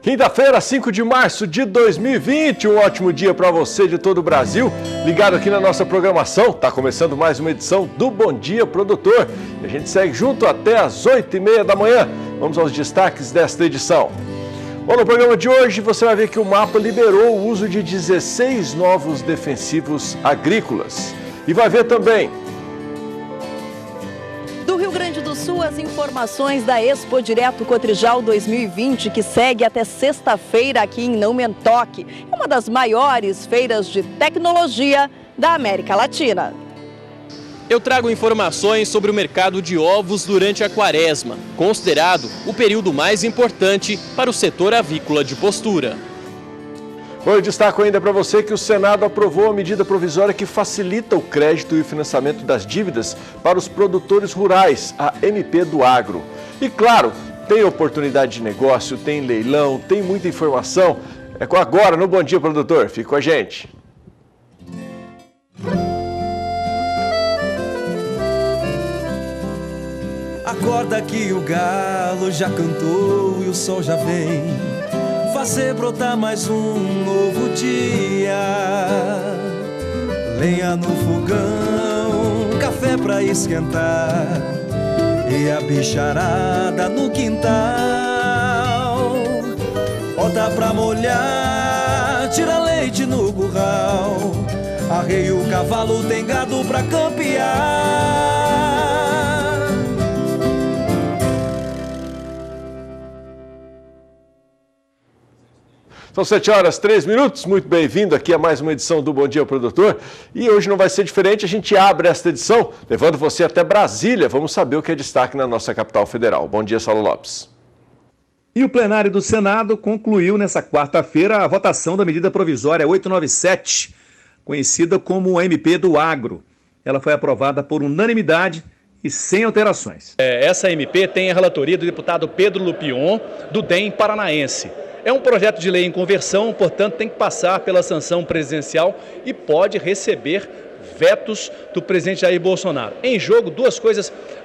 Quinta-feira, 5 de março de 2020, um ótimo dia para você de todo o Brasil. Ligado aqui na nossa programação, está começando mais uma edição do Bom Dia Produtor. E a gente segue junto até às 8h30 da manhã. Vamos aos destaques desta edição. Bom, no programa de hoje você vai ver que o MAPA liberou o uso de 16 novos defensivos agrícolas. E vai ver também... Do Rio Grande do Sul, as informações da Expo Direto Cotrijal 2020, que segue até sexta-feira aqui em Não Mentoque. É uma das maiores feiras de tecnologia da América Latina. Eu trago informações sobre o mercado de ovos durante a quaresma, considerado o período mais importante para o setor avícola de Postura. Bom, eu destaco ainda para você que o Senado aprovou a medida provisória que facilita o crédito e o financiamento das dívidas para os produtores rurais, a MP do Agro. E claro, tem oportunidade de negócio, tem leilão, tem muita informação. É agora no Bom Dia Produtor. Fique com a gente. Acorda que o galo já cantou e o sol já vem fazer brotar mais um novo dia. Lenha no fogão, café pra esquentar e a bicharada no quintal. Bota pra molhar, tira leite no curral, arreia o cavalo, tem gado pra campear. São 7h03, muito bem-vindo aqui a mais uma edição do Bom Dia Produtor. E hoje não vai ser diferente, a gente abre esta edição levando você até Brasília. Vamos saber o que é destaque na nossa capital federal. Bom dia, Saulo Lopes. E o plenário do Senado concluiu nessa quarta-feira a votação da medida provisória 897, conhecida como MP do Agro. Ela foi aprovada por unanimidade e sem alterações. Essa MP tem a relatoria do deputado Pedro Lupion, do DEM paranaense. É um projeto de lei em conversão, portanto tem que passar pela sanção presidencial e pode receber vetos do presidente Jair Bolsonaro. Em jogo,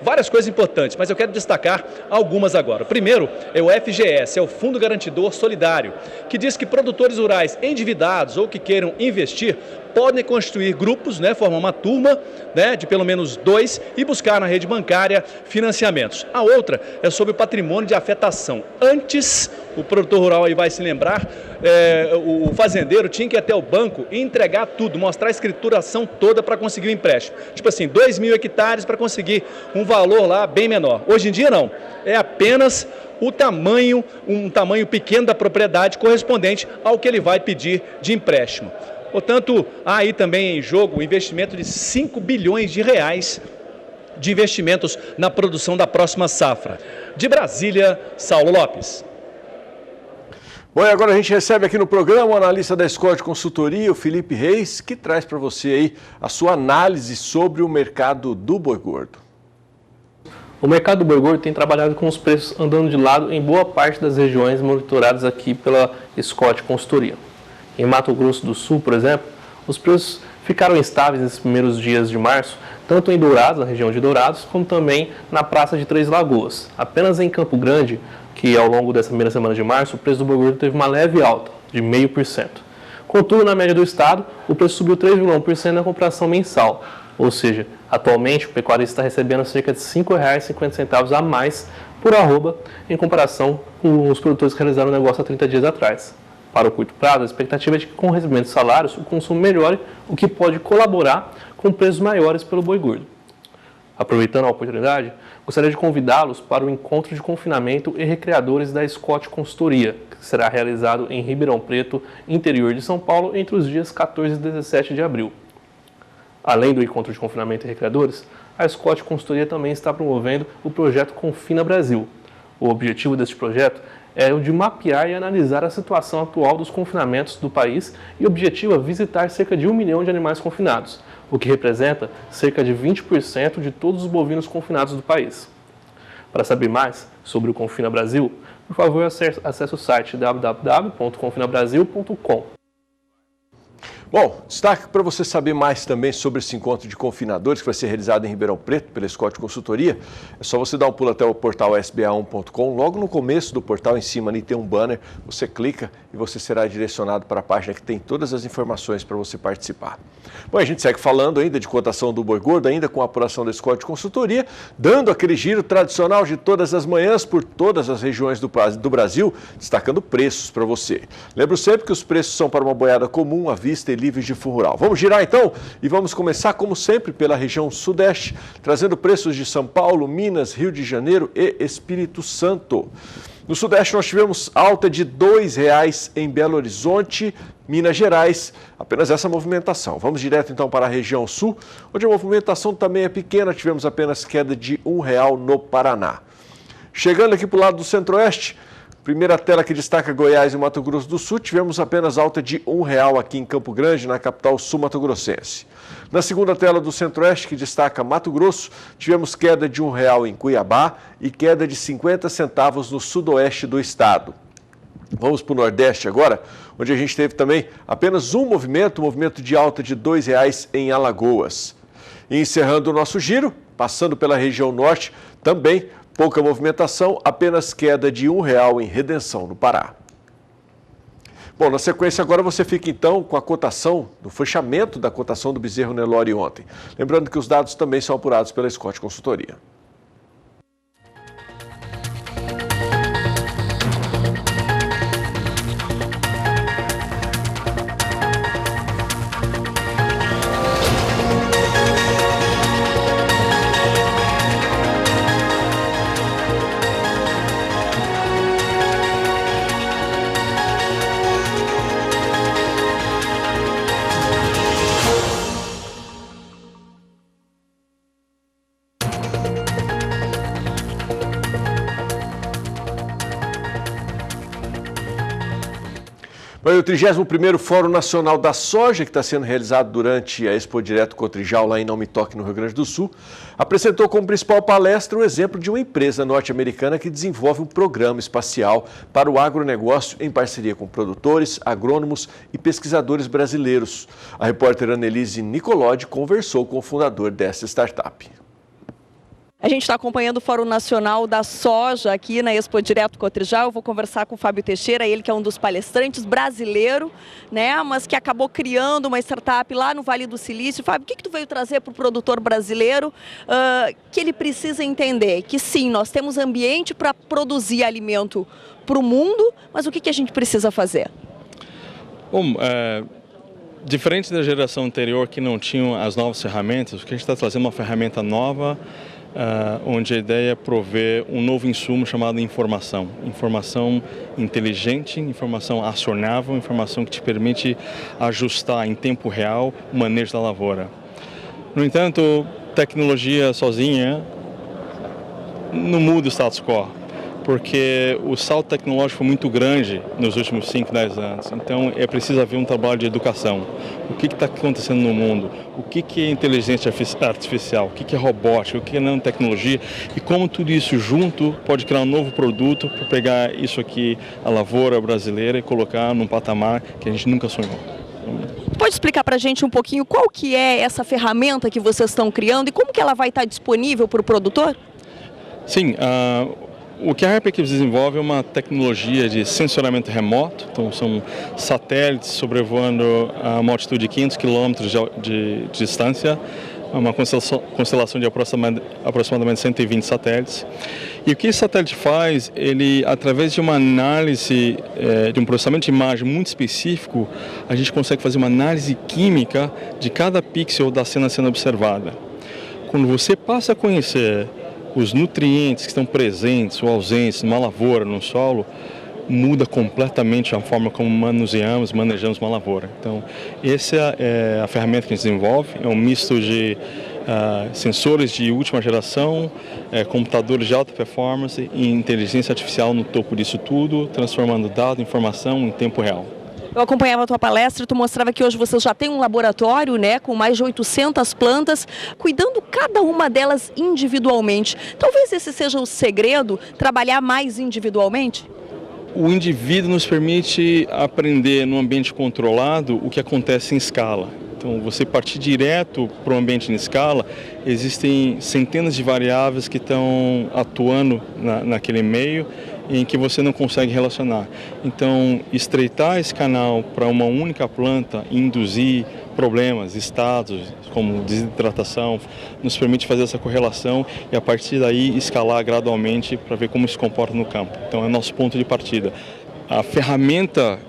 várias coisas importantes, mas eu quero destacar algumas agora. O primeiro é o FGS, é o Fundo Garantidor Solidário, que diz que produtores rurais endividados ou que queiram investir podem constituir grupos, formar uma turma de pelo menos 2 e buscar na rede bancária financiamentos. A outra é sobre o patrimônio de afetação. Antes, o produtor rural aí vai se lembrar, o fazendeiro tinha que ir até o banco e entregar tudo, mostrar a escrituração toda para conseguir o empréstimo. Tipo assim, 2.000 hectares para conseguir um valor lá bem menor. Hoje em dia não, é apenas um tamanho pequeno da propriedade correspondente ao que ele vai pedir de empréstimo. Portanto, há aí também em jogo o investimento de 5 bilhões de reais de investimentos na produção da próxima safra. De Brasília, Saulo Lopes. Bom, e agora a gente recebe aqui no programa o analista da Scott Consultoria, o Felipe Reis, que traz para você aí a sua análise sobre o mercado do boi gordo. O mercado do boi gordo tem trabalhado com os preços andando de lado em boa parte das regiões monitoradas aqui pela Scott Consultoria. Em Mato Grosso do Sul, por exemplo, os preços ficaram estáveis nesses primeiros dias de março, tanto em Dourados, na região de Dourados, como também na Praça de Três Lagoas. Apenas em Campo Grande, que ao longo dessa primeira semana de março, o preço do boi gordo teve uma leve alta, de 0,5%. Contudo, na média do estado, o preço subiu 3,1% na comparação mensal, ou seja, atualmente o pecuarista está recebendo cerca de R$ 5,50 a mais por arroba, em comparação com os produtores que realizaram o negócio há 30 dias atrás. Para o curto prazo, a expectativa é de que com o recebimento de salários, o consumo melhore, o que pode colaborar com preços maiores pelo boi gordo. Aproveitando a oportunidade, gostaria de convidá-los para o encontro de confinamento e recreadores da Scott Consultoria, que será realizado em Ribeirão Preto, interior de São Paulo, entre os dias 14 e 17 de abril. Além do encontro de confinamento e recreadores, a Scott Consultoria também está promovendo o projeto Confina Brasil. O objetivo deste projeto é o de mapear e analisar a situação atual dos confinamentos do país e o objetivo é visitar cerca de 1 milhão de animais confinados, o que representa cerca de 20% de todos os bovinos confinados do país. Para saber mais sobre o Confina Brasil, por favor acesse o site www.confinabrasil.com. Bom, destaque para você saber mais também sobre esse encontro de confinadores que vai ser realizado em Ribeirão Preto pela Scott Consultoria. É só você dar um pulo até o portal sba1.com. Logo no começo do portal, em cima ali tem um banner. Você clica e você será direcionado para a página que tem todas as informações para você participar. Bom, a gente segue falando ainda de cotação do boi gordo, ainda com a apuração da Scott Consultoria, dando aquele giro tradicional de todas as manhãs por todas as regiões do Brasil, destacando preços para você. Lembro sempre que os preços são para uma boiada comum, à vista e livres de fundo rural. Vamos girar então e vamos começar, como sempre, pela região sudeste, trazendo preços de São Paulo, Minas, Rio de Janeiro e Espírito Santo. No sudeste nós tivemos alta de R$ 2,00 em Belo Horizonte, Minas Gerais, apenas essa movimentação. Vamos direto então para a região sul, onde a movimentação também é pequena, tivemos apenas queda de R$ 1,00 no Paraná. Chegando aqui para o lado do centro-oeste, primeira tela que destaca Goiás e Mato Grosso do Sul, tivemos apenas alta de R$ 1,00 aqui em Campo Grande, na capital sul-mato-grossense. Na segunda tela do Centro-Oeste, que destaca Mato Grosso, tivemos queda de R$ 1,00 em Cuiabá e queda de 50 centavos no sudoeste do estado. Vamos para o Nordeste agora, onde a gente teve também apenas um movimento de alta de R$ 2,00 em Alagoas. E encerrando o nosso giro, passando pela região norte, também pouca movimentação, apenas queda de R$ 1,00 em Redenção, no Pará. Bom, na sequência agora você fica então com a cotação, do fechamento da cotação do bezerro Nelore ontem. Lembrando que os dados também são apurados pela Scott Consultoria. O 31º Fórum Nacional da Soja, que está sendo realizado durante a Expo Direto Cotrijal, lá em Não Me Toque, no Rio Grande do Sul, apresentou como principal palestra um exemplo de uma empresa norte-americana que desenvolve um programa espacial para o agronegócio em parceria com produtores, agrônomos e pesquisadores brasileiros. A repórter Annelise Nicolodi conversou com o fundador dessa startup. A gente está acompanhando o Fórum Nacional da Soja aqui na Expo Direto Cotrijal. Eu vou conversar com o Fábio Teixeira, ele que é um dos palestrantes brasileiro, né, mas que acabou criando uma startup lá no Vale do Silício. Fábio, o que tu veio trazer para o produtor brasileiro que ele precisa entender? Que sim, nós temos ambiente para produzir alimento para o mundo, mas o que a gente precisa fazer? Bom, diferente da geração anterior que não tinham as novas ferramentas, o que a gente está trazendo é uma ferramenta nova, onde a ideia é prover um novo insumo chamado informação. Informação inteligente, informação acionável, informação que te permite ajustar em tempo real o manejo da lavoura. No entanto, tecnologia sozinha não muda o status quo, porque o salto tecnológico foi muito grande nos últimos 5, 10 anos. Então, é preciso haver um trabalho de educação. O que está acontecendo no mundo? O que é inteligência artificial? O que é robótica? O que é nanotecnologia? E como tudo isso junto pode criar um novo produto para pegar isso aqui, a lavoura brasileira, e colocar num patamar que a gente nunca sonhou. Pode explicar para a gente um pouquinho qual que é essa ferramenta que vocês estão criando e como que ela vai estar disponível para o produtor? Sim, o que a Herpec desenvolve é uma tecnologia de sensoramento remoto, então são satélites sobrevoando a uma altitude de 500 km de distância, uma constelação de aproximadamente 120 satélites. E o que esse satélite faz, ele, através de uma análise, de um processamento de imagem muito específico, a gente consegue fazer uma análise química de cada pixel da cena sendo observada. Quando você passa a conhecer os nutrientes que estão presentes ou ausentes numa lavoura, no solo, muda completamente a forma como manejamos uma lavoura. Então, essa é a ferramenta que a gente desenvolve, é um misto de sensores de última geração, computadores de alta performance e inteligência artificial no topo disso tudo, transformando dado e informação em tempo real. Eu acompanhava a tua palestra e tu mostrava que hoje vocês já têm um laboratório, né, com mais de 800 plantas, cuidando cada uma delas individualmente. Talvez esse seja o segredo, trabalhar mais individualmente? o indivíduo nos permite aprender num ambiente controlado o que acontece em escala. Então, você partir direto para um ambiente em escala, existem centenas de variáveis que estão atuando naquele meio em que você não consegue relacionar. Então, estreitar esse canal para uma única planta e induzir problemas, estados como desidratação, nos permite fazer essa correlação e a partir daí escalar gradualmente para ver como se comporta no campo. Então é o nosso ponto de partida. A ferramenta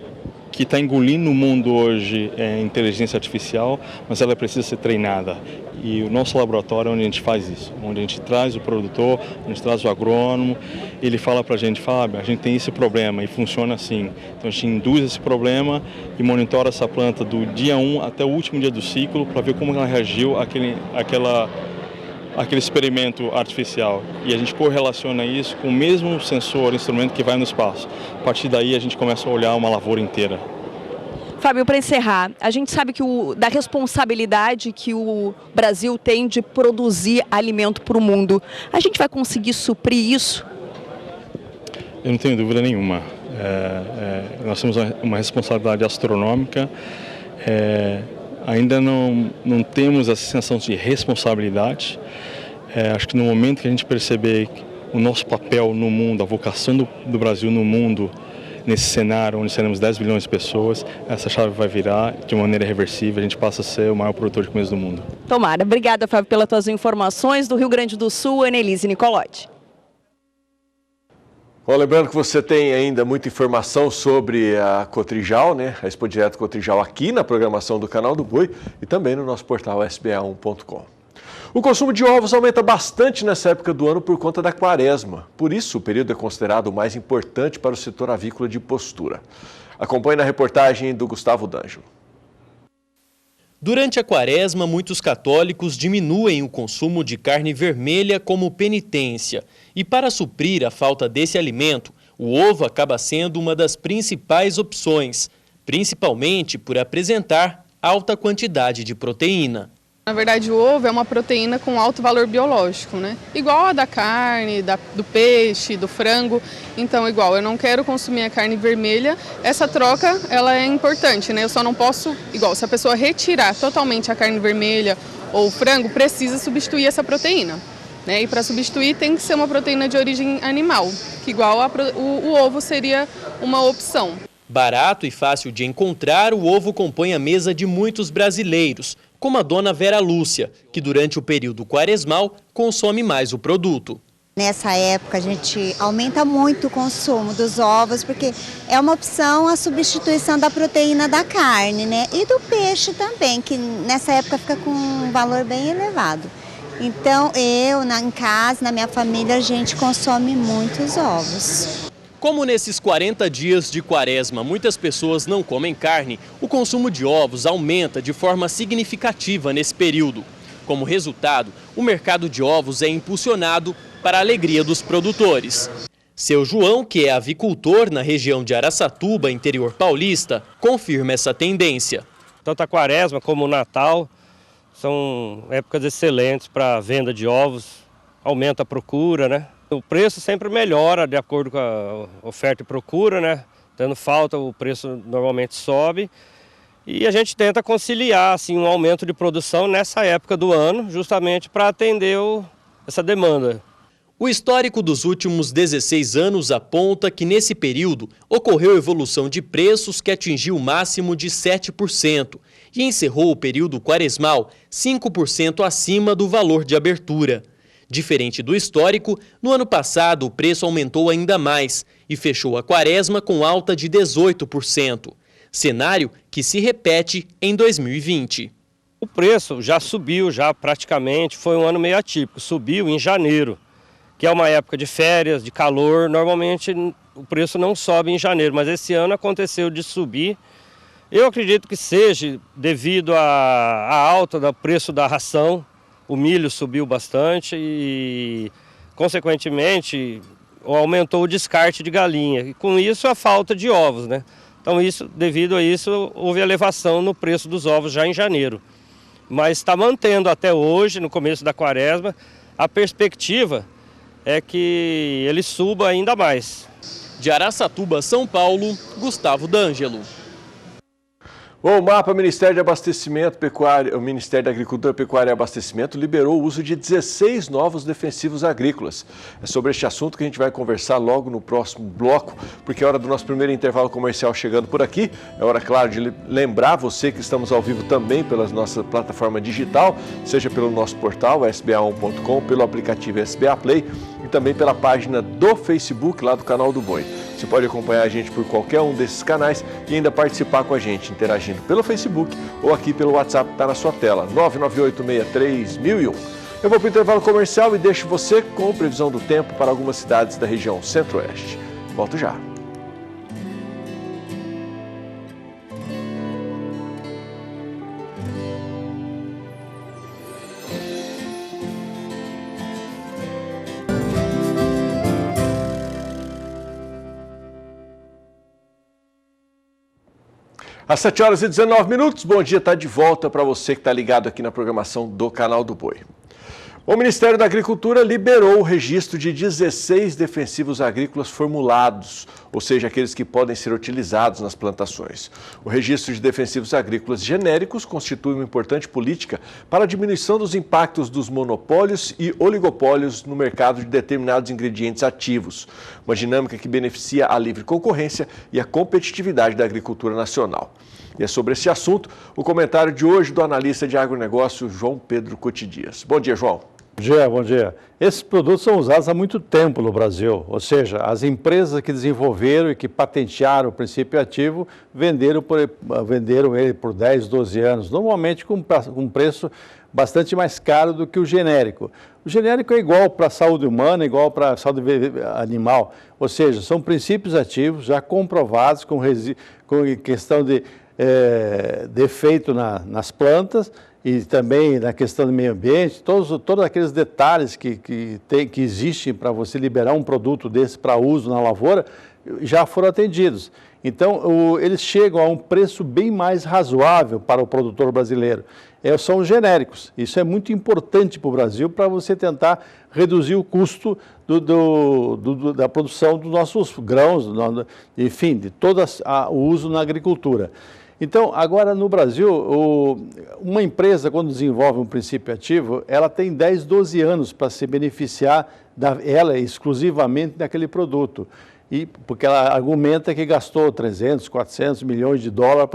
que está engolindo o mundo hoje é a inteligência artificial, mas ela precisa ser treinada. E o nosso laboratório é onde a gente faz isso, onde a gente traz o produtor, onde a gente traz o agrônomo, ele fala para a gente, Fábio, a gente tem esse problema e funciona assim. Então a gente induz esse problema e monitora essa planta do dia 1 até o último dia do ciclo para ver como ela reagiu àquele experimento artificial. E a gente correlaciona isso com o mesmo sensor, instrumento que vai no espaço. A partir daí a gente começa a olhar uma lavoura inteira. Fábio, para encerrar, a gente sabe que da responsabilidade que o Brasil tem de produzir alimento para o mundo. A gente vai conseguir suprir isso? Eu não tenho dúvida nenhuma. Nós temos uma responsabilidade astronômica. Ainda não temos essa sensação de responsabilidade. Acho que no momento que a gente perceber o nosso papel no mundo, a vocação do Brasil no mundo, nesse cenário onde seremos 10 bilhões de pessoas, essa chave vai virar de maneira irreversível, a gente passa a ser o maior produtor de comidas do mundo. Tomara. Obrigada, Fábio, pelas tuas informações. Do Rio Grande do Sul, Annelise Nicolotti. Bom, lembrando que você tem ainda muita informação sobre a Cotrijal, né? A Expo Direto Cotrijal aqui na programação do Canal do Boi e também no nosso portal sba1.com. O consumo de ovos aumenta bastante nessa época do ano por conta da quaresma. Por isso, o período é considerado o mais importante para o setor avícola de Postura. Acompanhe na reportagem do Gustavo D'Angelo. Durante a quaresma, muitos católicos diminuem o consumo de carne vermelha como penitência. E para suprir a falta desse alimento, o ovo acaba sendo uma das principais opções, principalmente por apresentar alta quantidade de proteína. Na verdade, o ovo é uma proteína com alto valor biológico, né? Igual a da carne, do peixe, do frango. Então, eu não quero consumir a carne vermelha. Essa troca, ela é importante, né? Eu só não posso, se a pessoa retirar totalmente a carne vermelha ou o frango, precisa substituir essa proteína, né? E para substituir tem que ser uma proteína de origem animal, que o ovo seria uma opção. Barato e fácil de encontrar, o ovo compõe a mesa de muitos brasileiros, como a dona Vera Lúcia, que durante o período quaresmal consome mais o produto. Nessa época a gente aumenta muito o consumo dos ovos, porque é uma opção a substituição da proteína da carne, né? E do peixe também, que nessa época fica com um valor bem elevado. Então em casa, na minha família, a gente consome muitos ovos. Como nesses 40 dias de quaresma muitas pessoas não comem carne, o consumo de ovos aumenta de forma significativa nesse período. Como resultado, o mercado de ovos é impulsionado para a alegria dos produtores. Seu João, que é avicultor na região de Araçatuba, interior paulista, confirma essa tendência. Tanto a quaresma como o Natal são épocas excelentes para a venda de ovos, aumenta a procura, né? O preço sempre melhora de acordo com a oferta e procura, né? Tendo falta, o preço normalmente sobe. E a gente tenta conciliar assim, um aumento de produção nessa época do ano, justamente para atender essa demanda. O histórico dos últimos 16 anos aponta que nesse período ocorreu evolução de preços que atingiu o máximo de 7% e encerrou o período quaresmal 5% acima do valor de abertura. Diferente do histórico, no ano passado o preço aumentou ainda mais e fechou a quaresma com alta de 18%, cenário que se repete em 2020. O preço já subiu, praticamente, foi um ano meio atípico, subiu em janeiro, que é uma época de férias, de calor, normalmente o preço não sobe em janeiro, mas esse ano aconteceu de subir. Eu acredito que seja devido à alta do preço da ração. O milho subiu bastante e, consequentemente, aumentou o descarte de galinha. E com isso, a falta de ovos, né? Então, devido a isso, houve elevação no preço dos ovos já em janeiro. Mas está mantendo até hoje, no começo da quaresma, a perspectiva é que ele suba ainda mais. De Araçatuba, São Paulo, Gustavo D'Angelo. Bom, o MAPA, Ministério de Abastecimento, Pecuária, o Ministério da Agricultura, Pecuária e Abastecimento liberou o uso de 16 novos defensivos agrícolas. É sobre este assunto que a gente vai conversar logo no próximo bloco, porque é hora do nosso primeiro intervalo comercial chegando por aqui. É hora, claro, de lembrar você que estamos ao vivo também pela nossa plataforma digital, seja pelo nosso portal sba1.com, pelo aplicativo SBA Play e também pela página do Facebook lá do Canal do Boi. Você pode acompanhar a gente por qualquer um desses canais e ainda participar com a gente, interagindo pelo Facebook ou aqui pelo WhatsApp que está na sua tela, 998631001. Eu vou para o intervalo comercial e deixo você com previsão do tempo para algumas cidades da região Centro-Oeste. Volto já. Às 7h19, bom dia, está de volta para você que está ligado aqui na programação do Canal do Boi. O Ministério da Agricultura liberou o registro de 16 defensivos agrícolas formulados, ou seja, aqueles que podem ser utilizados nas plantações. O registro de defensivos agrícolas genéricos constitui uma importante política para a diminuição dos impactos dos monopólios e oligopólios no mercado de determinados ingredientes ativos, uma dinâmica que beneficia a livre concorrência e a competitividade da agricultura nacional. E é sobre esse assunto o comentário de hoje do analista de agronegócio João Pedro Cotidias. Bom dia, João. Bom dia. Esses produtos são usados há muito tempo no Brasil, ou seja, as empresas que desenvolveram e que patentearam o princípio ativo venderam ele por 10, 12 anos, normalmente com um preço bastante mais caro do que o genérico. O genérico é igual para a saúde humana, igual para a saúde animal, ou seja, são princípios ativos já comprovados com questão de defeito nas plantas, e também na questão do meio ambiente, todos aqueles detalhes que existem para você liberar um produto desse para uso na lavoura, já foram atendidos. Então, eles chegam a um preço bem mais razoável para o produtor brasileiro. São os genéricos. Isso é muito importante para o Brasil, para você tentar reduzir o custo da produção dos nossos grãos, enfim, de todo o uso na agricultura. Então, agora no Brasil, uma empresa, quando desenvolve um princípio ativo, ela tem 10, 12 anos para se beneficiar ela exclusivamente daquele produto. Porque ela argumenta que gastou 300, 400 milhões de dólares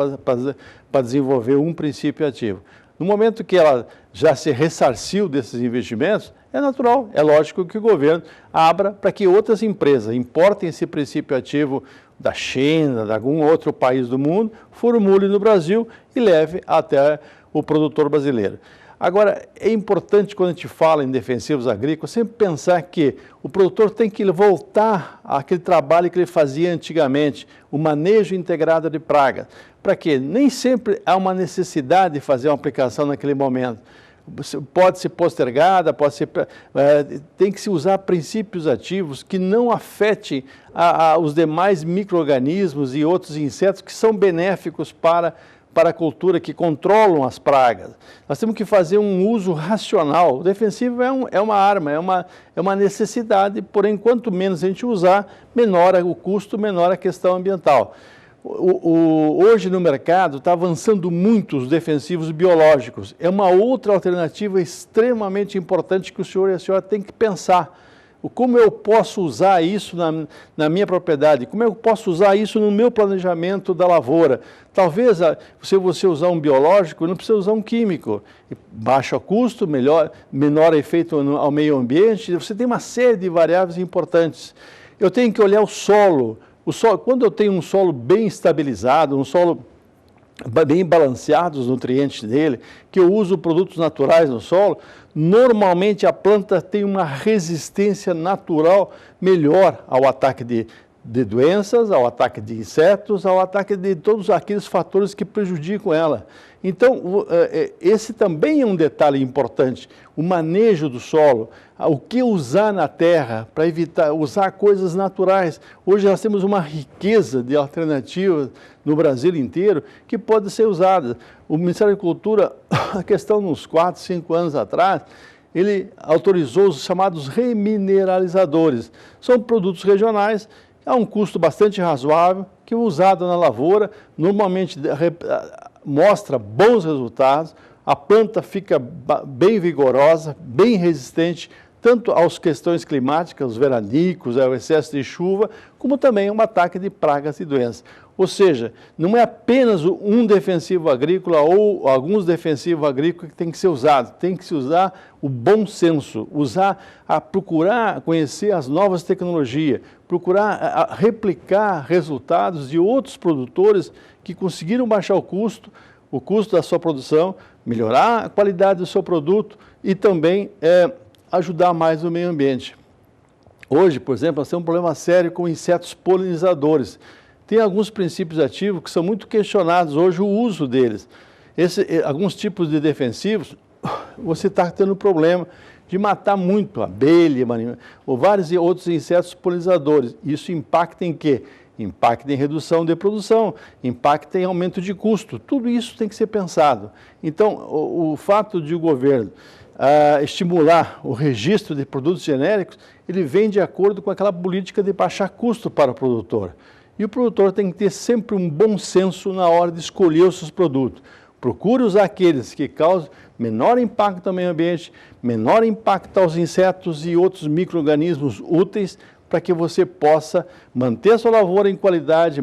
para desenvolver um princípio ativo. No momento que ela já se ressarciu desses investimentos, é natural, é lógico que o governo abra para que outras empresas importem esse princípio ativo da China, de algum outro país do mundo, formule no Brasil e leve até o produtor brasileiro. Agora, é importante quando a gente fala em defensivos agrícolas, sempre pensar que o produtor tem que voltar àquele trabalho que ele fazia antigamente, o manejo integrado de pragas. Para quê? Nem sempre há uma necessidade de fazer uma aplicação naquele momento. Pode ser postergada, tem que se usar princípios ativos que não afetem os demais micro-organismos e outros insetos que são benéficos para a cultura, que controlam as pragas. Nós temos que fazer um uso racional. O defensivo é uma arma, é uma necessidade, porém, quanto menos a gente usar, menor o custo, menor a questão ambiental. Hoje no mercado está avançando muito os defensivos biológicos. É uma outra alternativa extremamente importante que o senhor e a senhora têm que pensar. Como eu posso usar isso na minha propriedade? Como eu posso usar isso no meu planejamento da lavoura? Talvez, se você usar um biológico, não precisa usar um químico. Baixa custo, menor efeito ao meio ambiente. Você tem uma série de variáveis importantes. Eu tenho que olhar o solo. Quando eu tenho um solo bem estabilizado, um solo bem balanceado, os nutrientes dele, que eu uso produtos naturais no solo, normalmente a planta tem uma resistência natural melhor ao ataque de doenças, ao ataque de insetos, ao ataque de todos aqueles fatores que prejudicam ela. Então, esse também é um detalhe importante, o manejo do solo, o que usar na terra para evitar usar coisas naturais. Hoje nós temos uma riqueza de alternativas no Brasil inteiro que pode ser usada. O Ministério da Agricultura, a questão de uns 4, 5 anos atrás, ele autorizou os chamados remineralizadores. São produtos regionais a um custo bastante razoável, que usado na lavoura, normalmente mostra bons resultados, a planta fica bem vigorosa, bem resistente, tanto às questões climáticas, os veranicos, ao excesso de chuva, como também um ataque de pragas e doenças. Ou seja, não é apenas um defensivo agrícola ou alguns defensivos agrícolas que tem que ser usado, tem que se usar o bom senso, procurar conhecer as novas tecnologias, procurar replicar resultados de outros produtores que conseguiram baixar o custo da sua produção, melhorar a qualidade do seu produto e também ajudar mais o meio ambiente. Hoje, por exemplo, nós temos um problema sério com insetos polinizadores. Tem alguns princípios ativos que são muito questionados hoje o uso deles. Alguns tipos de defensivos, você está tendo problema de matar muito abelha, ou vários outros insetos polinizadores. Isso impacta em quê? Impacta em redução de produção, impacta em aumento de custo. Tudo isso tem que ser pensado. Então, o fato de o governo estimular o registro de produtos genéricos, ele vem de acordo com aquela política de baixar custo para o produtor. E o produtor tem que ter sempre um bom senso na hora de escolher os seus produtos. Procure usar aqueles que causam menor impacto ao meio ambiente, menor impacto aos insetos e outros micro-organismos úteis, para que você possa manter a sua lavoura em qualidade,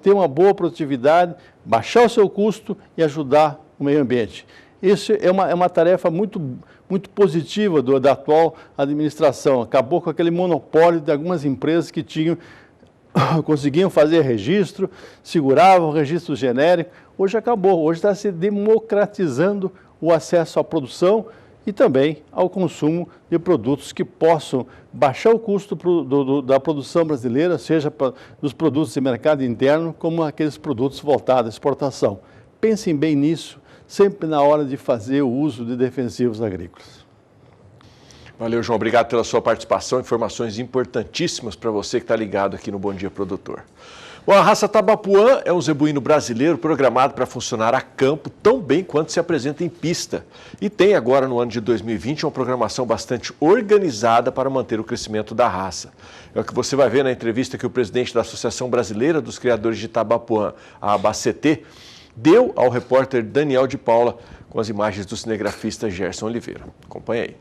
ter uma boa produtividade, baixar o seu custo e ajudar o meio ambiente. Isso é uma tarefa muito positiva da atual administração. Acabou com aquele monopólio de algumas empresas que conseguiam fazer registro, seguravam o registro genérico. Hoje acabou, hoje está se democratizando o acesso à produção e também ao consumo de produtos que possam baixar o custo da produção brasileira, seja dos produtos de mercado interno, como aqueles produtos voltados à exportação. Pensem bem nisso, sempre na hora de fazer o uso de defensivos agrícolas. Valeu, João. Obrigado pela sua participação. Informações importantíssimas para você que está ligado aqui no Bom Dia Produtor. Bom, a raça Tabapuã é um zebuíno brasileiro programado para funcionar a campo tão bem quanto se apresenta em pista. E tem agora, no ano de 2020, uma programação bastante organizada para manter o crescimento da raça. É o que você vai ver na entrevista que o presidente da Associação Brasileira dos Criadores de Tabapuã, a ABCT, deu ao repórter Daniel de Paula com as imagens do cinegrafista Gerson Oliveira. Acompanhe aí.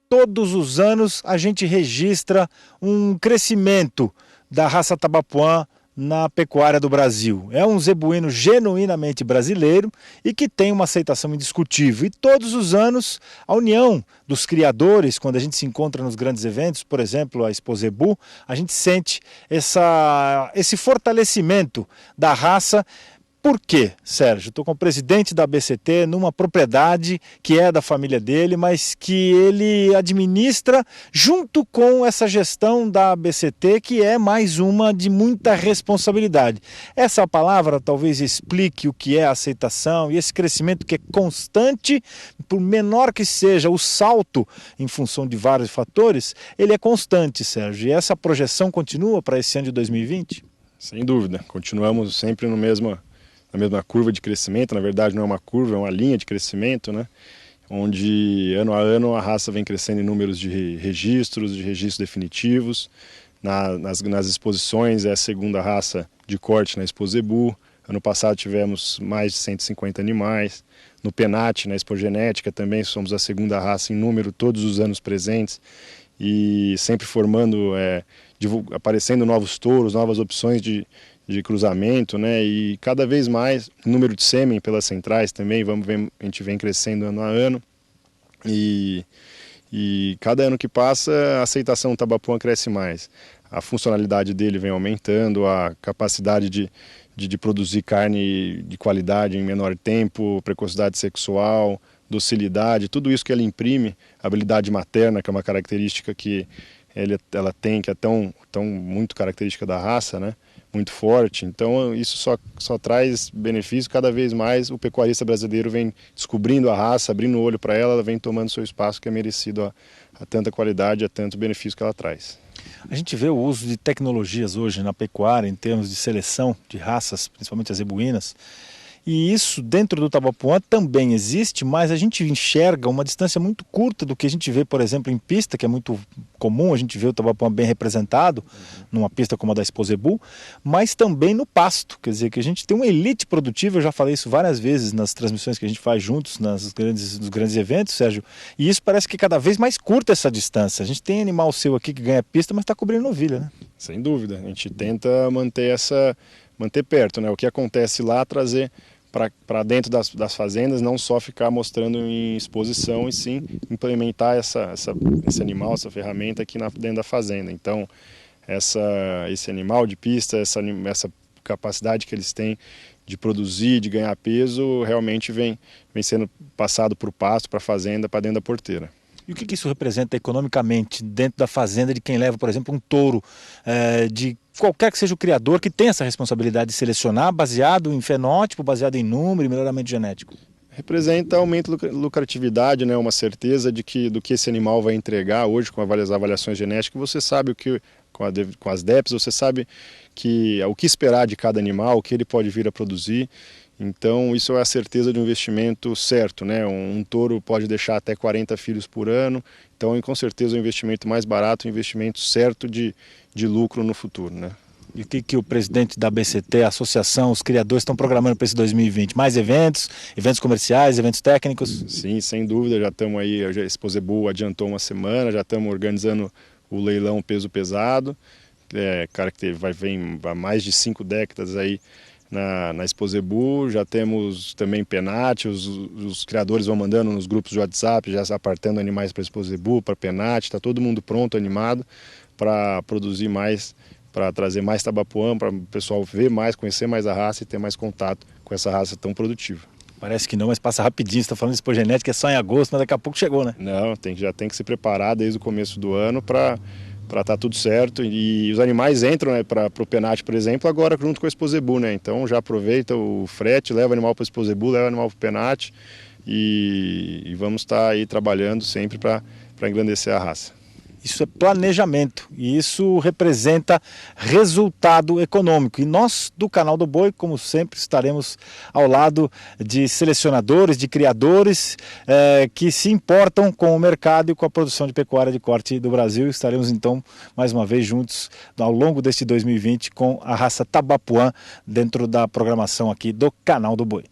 Todos os anos a gente registra um crescimento da raça Tabapuã na pecuária do Brasil. É um zebuíno genuinamente brasileiro e que tem uma aceitação indiscutível. E todos os anos a união dos criadores, quando a gente se encontra nos grandes eventos, por exemplo, a Expo Zebu, a gente sente esse fortalecimento da raça. Por quê, Sérgio? Estou com o presidente da ABCT numa propriedade que é da família dele, mas que ele administra junto com essa gestão da ABCT, que é mais uma de muita responsabilidade. Essa palavra talvez explique o que é a aceitação e esse crescimento que é constante, por menor que seja o salto em função de vários fatores, ele é constante, Sérgio. E essa projeção continua para esse ano de 2020? Sem dúvida, continuamos sempre na mesma curva de crescimento. Na verdade não é uma curva, é uma linha de crescimento, né? Onde ano a ano a raça vem crescendo em números de registros definitivos. Nas exposições é a segunda raça de corte na Expo Zebu. Ano passado tivemos mais de 150 animais. No Penat, na Expo Genética, também somos a segunda raça em número, todos os anos presentes. E sempre formando, aparecendo novos touros, novas opções de cruzamento, né? E cada vez mais o número de sêmen pelas centrais também, a gente vem crescendo ano a ano e cada ano que passa a aceitação do Tabapuã cresce mais, a funcionalidade dele vem aumentando, a capacidade de produzir carne de qualidade em menor tempo, precocidade sexual, docilidade, tudo isso que ele imprime, habilidade materna, que é uma característica que ela tem, que é tão muito característica da raça, né? Muito forte, então isso só traz benefício. Cada vez mais o pecuarista brasileiro vem descobrindo a raça, abrindo o olho para ela vem tomando seu espaço que é merecido a tanta qualidade, a tanto benefício que ela traz. A gente vê o uso de tecnologias hoje na pecuária em termos de seleção de raças, principalmente as zebuínas, E isso dentro do Tabapuã também existe, mas a gente enxerga uma distância muito curta do que a gente vê, por exemplo, em pista, que é muito comum, a gente vê o Tabapuã bem representado numa pista como a da Expo Zebu, mas também no pasto, quer dizer, que a gente tem uma elite produtiva, eu já falei isso várias vezes nas transmissões que a gente faz juntos, nos grandes eventos, Sérgio, e isso parece que cada vez mais curta essa distância. A gente tem animal seu aqui que ganha pista, mas está cobrindo novilha, né? Sem dúvida, a gente tenta manter perto, né? O que acontece lá, trazer para dentro das fazendas, não só ficar mostrando em exposição, e sim implementar esse animal, essa ferramenta aqui dentro da fazenda. Então, esse animal de pista, essa capacidade que eles têm de produzir, de ganhar peso, realmente vem sendo passado para o pasto, para a fazenda, para dentro da porteira. E o que isso representa economicamente dentro da fazenda de quem leva, por exemplo, um touro de qualquer que seja o criador que tem essa responsabilidade de selecionar baseado em fenótipo, baseado em número e melhoramento genético? Representa aumento de lucratividade, né? Uma certeza do que esse animal vai entregar hoje com as avaliações genéticas. Você sabe com as DEPs, você sabe o que esperar de cada animal, o que ele pode vir a produzir. Então isso é a certeza de um investimento certo, né? Um touro pode deixar até 40 filhos por ano, então com certeza é um investimento mais barato, um investimento certo de lucro no futuro, né? E o que o presidente da BCT, a associação, os criadores estão programando para esse 2020? Mais eventos comerciais, eventos técnicos? Sim, sem dúvida, já estamos aí, a Expo Zebu adiantou uma semana, já estamos organizando o leilão peso pesado, cara que vem há mais de 5 décadas aí na Expo Zebu. Já temos também penate, os criadores vão mandando nos grupos de WhatsApp, já apartando animais para a Expo Zebu, para penate, está todo mundo pronto, animado para produzir mais, para trazer mais tabapuã, para o pessoal ver mais, conhecer mais a raça e ter mais contato com essa raça tão produtiva. Parece que não, mas passa rapidinho. Você está falando de expogenética, é só em agosto, mas daqui a pouco chegou, né? Não, já tem que se preparar desde o começo do ano para estar tudo certo. E os animais entram, né, para o penate, por exemplo, agora junto com a Expo Zebu, né? Então já aproveita o frete, leva o animal para a Expo Zebu, leva o animal para o penate e vamos estar aí trabalhando sempre para engrandecer a raça. Isso é planejamento e isso representa resultado econômico. E nós, do Canal do Boi, como sempre, estaremos ao lado de selecionadores, de criadores que se importam com o mercado e com a produção de pecuária de corte do Brasil. Estaremos, então, mais uma vez juntos ao longo deste 2020 com a raça Tabapuã dentro da programação aqui do Canal do Boi.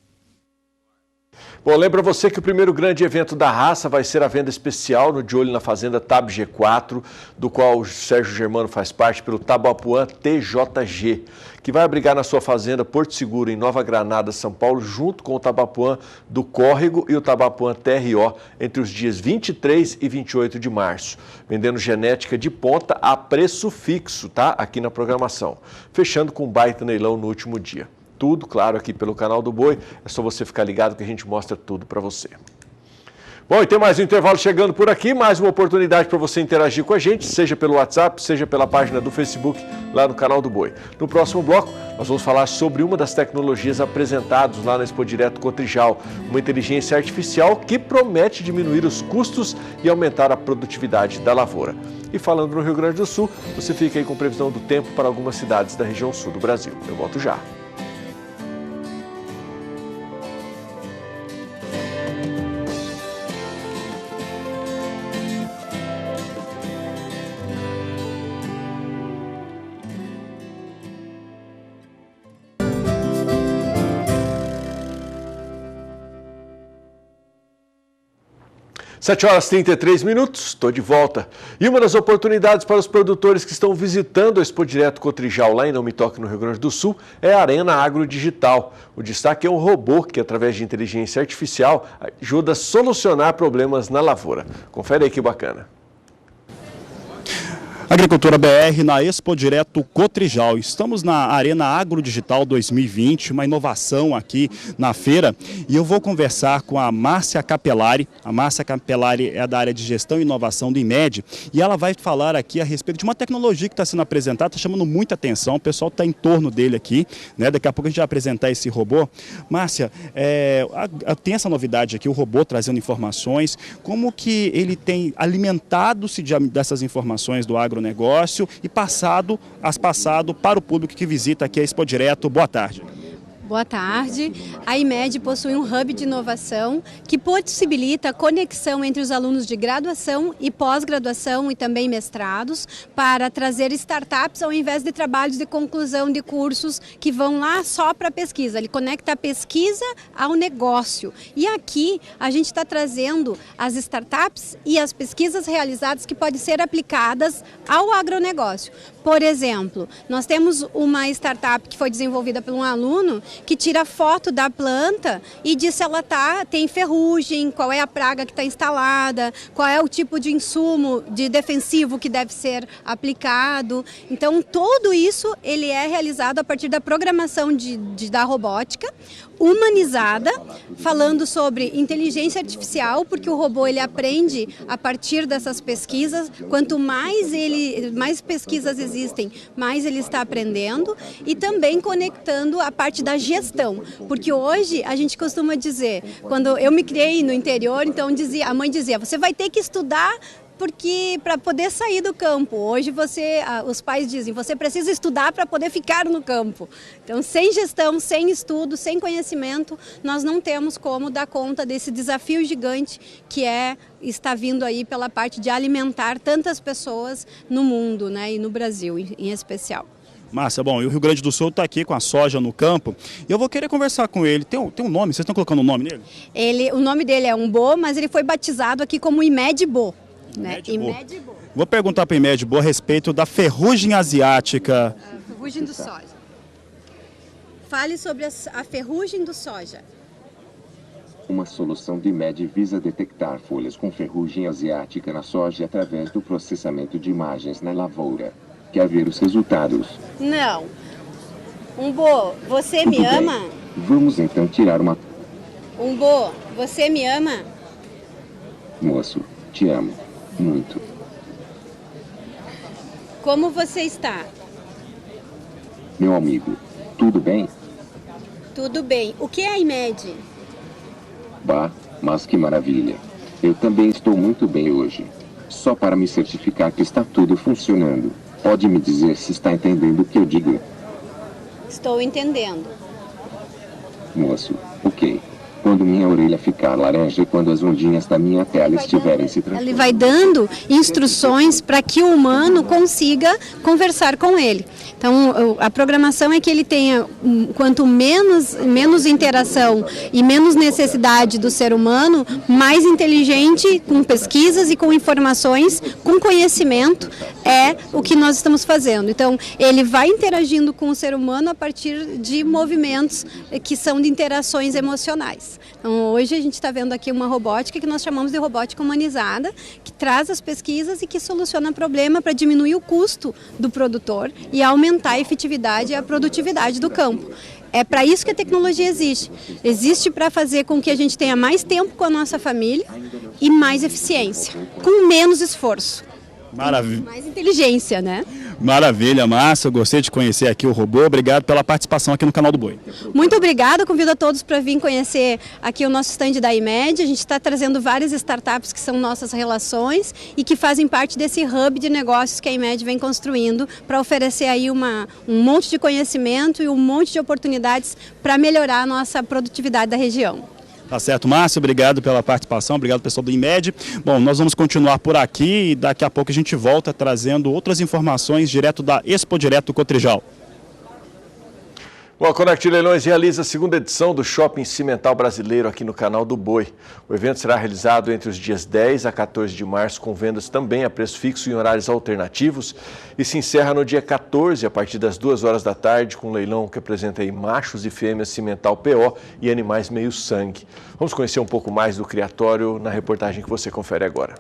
Bom, lembra você que o primeiro grande evento da raça vai ser a venda especial no De Olho na Fazenda Tab G4, do qual o Sérgio Germano faz parte, pelo Tabapuã TJG, que vai abrigar na sua fazenda Porto Seguro, em Nova Granada, São Paulo, junto com o Tabapuã do Córrego e o Tabapuã TRO, entre os dias 23 e 28 de março, vendendo genética de ponta a preço fixo, tá? Aqui na programação, fechando com um baita leilão no último dia. Tudo, claro, aqui pelo Canal do Boi. É só você ficar ligado que a gente mostra tudo para você. Bom, e tem mais um intervalo chegando por aqui, mais uma oportunidade para você interagir com a gente, seja pelo WhatsApp, seja pela página do Facebook, lá no Canal do Boi. No próximo bloco, nós vamos falar sobre uma das tecnologias apresentadas lá na Expo Direto Cotrijal, uma inteligência artificial que promete diminuir os custos e aumentar a produtividade da lavoura. E falando no Rio Grande do Sul, você fica aí com previsão do tempo para algumas cidades da região sul do Brasil. Eu volto já. Sete horas e 33 minutos, estou de volta. E uma das oportunidades para os produtores que estão visitando a Expo Direto Cotrijal, lá em Não Me Toque, no Rio Grande do Sul, é a Arena Agro Digital. O destaque é um robô que, através de inteligência artificial, ajuda a solucionar problemas na lavoura. Confere aí que bacana. Agricultura BR na Expo Direto Cotrijal. Estamos na Arena Agro Digital 2020, uma inovação aqui na feira, e eu vou conversar com a Márcia Capelari. A Márcia Capelari é da área de gestão e inovação do IMED, e ela vai falar aqui a respeito de uma tecnologia que está sendo apresentada, está chamando muita atenção, o pessoal está em torno dele aqui, né? Daqui a pouco a gente vai apresentar esse robô. Márcia, tem essa novidade aqui, o robô trazendo informações, como que ele tem alimentado-se dessas informações do agronegócio e passado para o público que visita aqui a Expo Direto. Boa tarde. Boa tarde. A IMED possui um hub de inovação que possibilita a conexão entre os alunos de graduação e pós-graduação e também mestrados para trazer startups ao invés de trabalhos de conclusão de cursos que vão lá só para pesquisa. Ele conecta a pesquisa ao negócio. E aqui a gente está trazendo as startups e as pesquisas realizadas que podem ser aplicadas ao agronegócio. Por exemplo, nós temos uma startup que foi desenvolvida por um aluno que tira foto da planta e diz se ela tem ferrugem, qual é a praga que está instalada, qual é o tipo de insumo de defensivo que deve ser aplicado. Então, tudo isso ele é realizado a partir da programação da robótica humanizada, falando sobre inteligência artificial, porque o robô ele aprende a partir dessas pesquisas. Quanto mais pesquisas existem, mais ele está aprendendo, e também conectando a parte da gestão, porque hoje a gente costuma dizer, quando eu me criei no interior, então a mãe dizia, você vai ter que estudar porque para poder sair do campo. Hoje os pais dizem, você precisa estudar para poder ficar no campo. Então, sem gestão, sem estudo, sem conhecimento, nós não temos como dar conta desse desafio gigante que está vindo aí pela parte de alimentar tantas pessoas no mundo, né, e no Brasil em especial. Márcia, bom, e o Rio Grande do Sul está aqui com a soja no campo, e eu vou querer conversar com ele. Tem um nome? Vocês estão colocando um nome nele? O nome dele é Umbo, mas ele foi batizado aqui como IMED-Bo. Né? Vou perguntar para o IMED-Bo a respeito da ferrugem asiática. A ferrugem do soja. Fale sobre a ferrugem do soja. Uma solução do IMED visa detectar folhas com ferrugem asiática na soja através do processamento de imagens na lavoura. Quer ver os resultados? Não. Umbo, você me ama? Vamos então tirar uma... Umbo, você me ama? Moço, te amo. Muito. Como você está? Meu amigo, tudo bem? Tudo bem. O que é a IMED? Bah, mas que maravilha. Eu também estou muito bem hoje. Só para me certificar que está tudo funcionando. Pode me dizer se está entendendo o que eu digo? Estou entendendo. Moço, ok. Quando minha orelha ficar laranja e quando as ondinhas da minha tela estiverem se transformando. Ele vai dando instruções para que o humano consiga conversar com ele. Então, a programação é que ele tenha, quanto menos interação e menos necessidade do ser humano, mais inteligente, com pesquisas e com informações, com conhecimento, é o que nós estamos fazendo. Então, ele vai interagindo com o ser humano a partir de movimentos que são de interações emocionais. Então, hoje a gente está vendo aqui uma robótica que nós chamamos de robótica humanizada, que traz as pesquisas e que soluciona o problema para diminuir o custo do produtor e aumentar a efetividade e a produtividade do campo. É para isso que a tecnologia existe. Existe para fazer com que a gente tenha mais tempo com a nossa família e mais eficiência, com menos esforço. Maravilha. Mais inteligência, né? Maravilha, Márcia. Eu gostei de conhecer aqui o robô. Obrigado pela participação aqui no Canal do Boi. Muito obrigada. Convido a todos para vir conhecer aqui o nosso stand da IMED. A gente está trazendo várias startups que são nossas relações e que fazem parte desse hub de negócios que a IMED vem construindo para oferecer aí um monte de conhecimento e um monte de oportunidades para melhorar a nossa produtividade da região. Tá certo, Márcio, obrigado pela participação, obrigado pessoal do IMED. Bom, nós vamos continuar por aqui e daqui a pouco a gente volta trazendo outras informações direto da Expo Direto Cotrijal. O Conect Leilões realiza a segunda edição do Shopping Cimental Brasileiro aqui no Canal do Boi. O evento será realizado entre os dias 10 a 14 de março, com vendas também a preço fixo em horários alternativos, e se encerra no dia 14, a partir das 2 horas da tarde, com um leilão que apresenta aí machos e fêmeas cimental PO e animais meio sangue. Vamos conhecer um pouco mais do criatório na reportagem que você confere agora.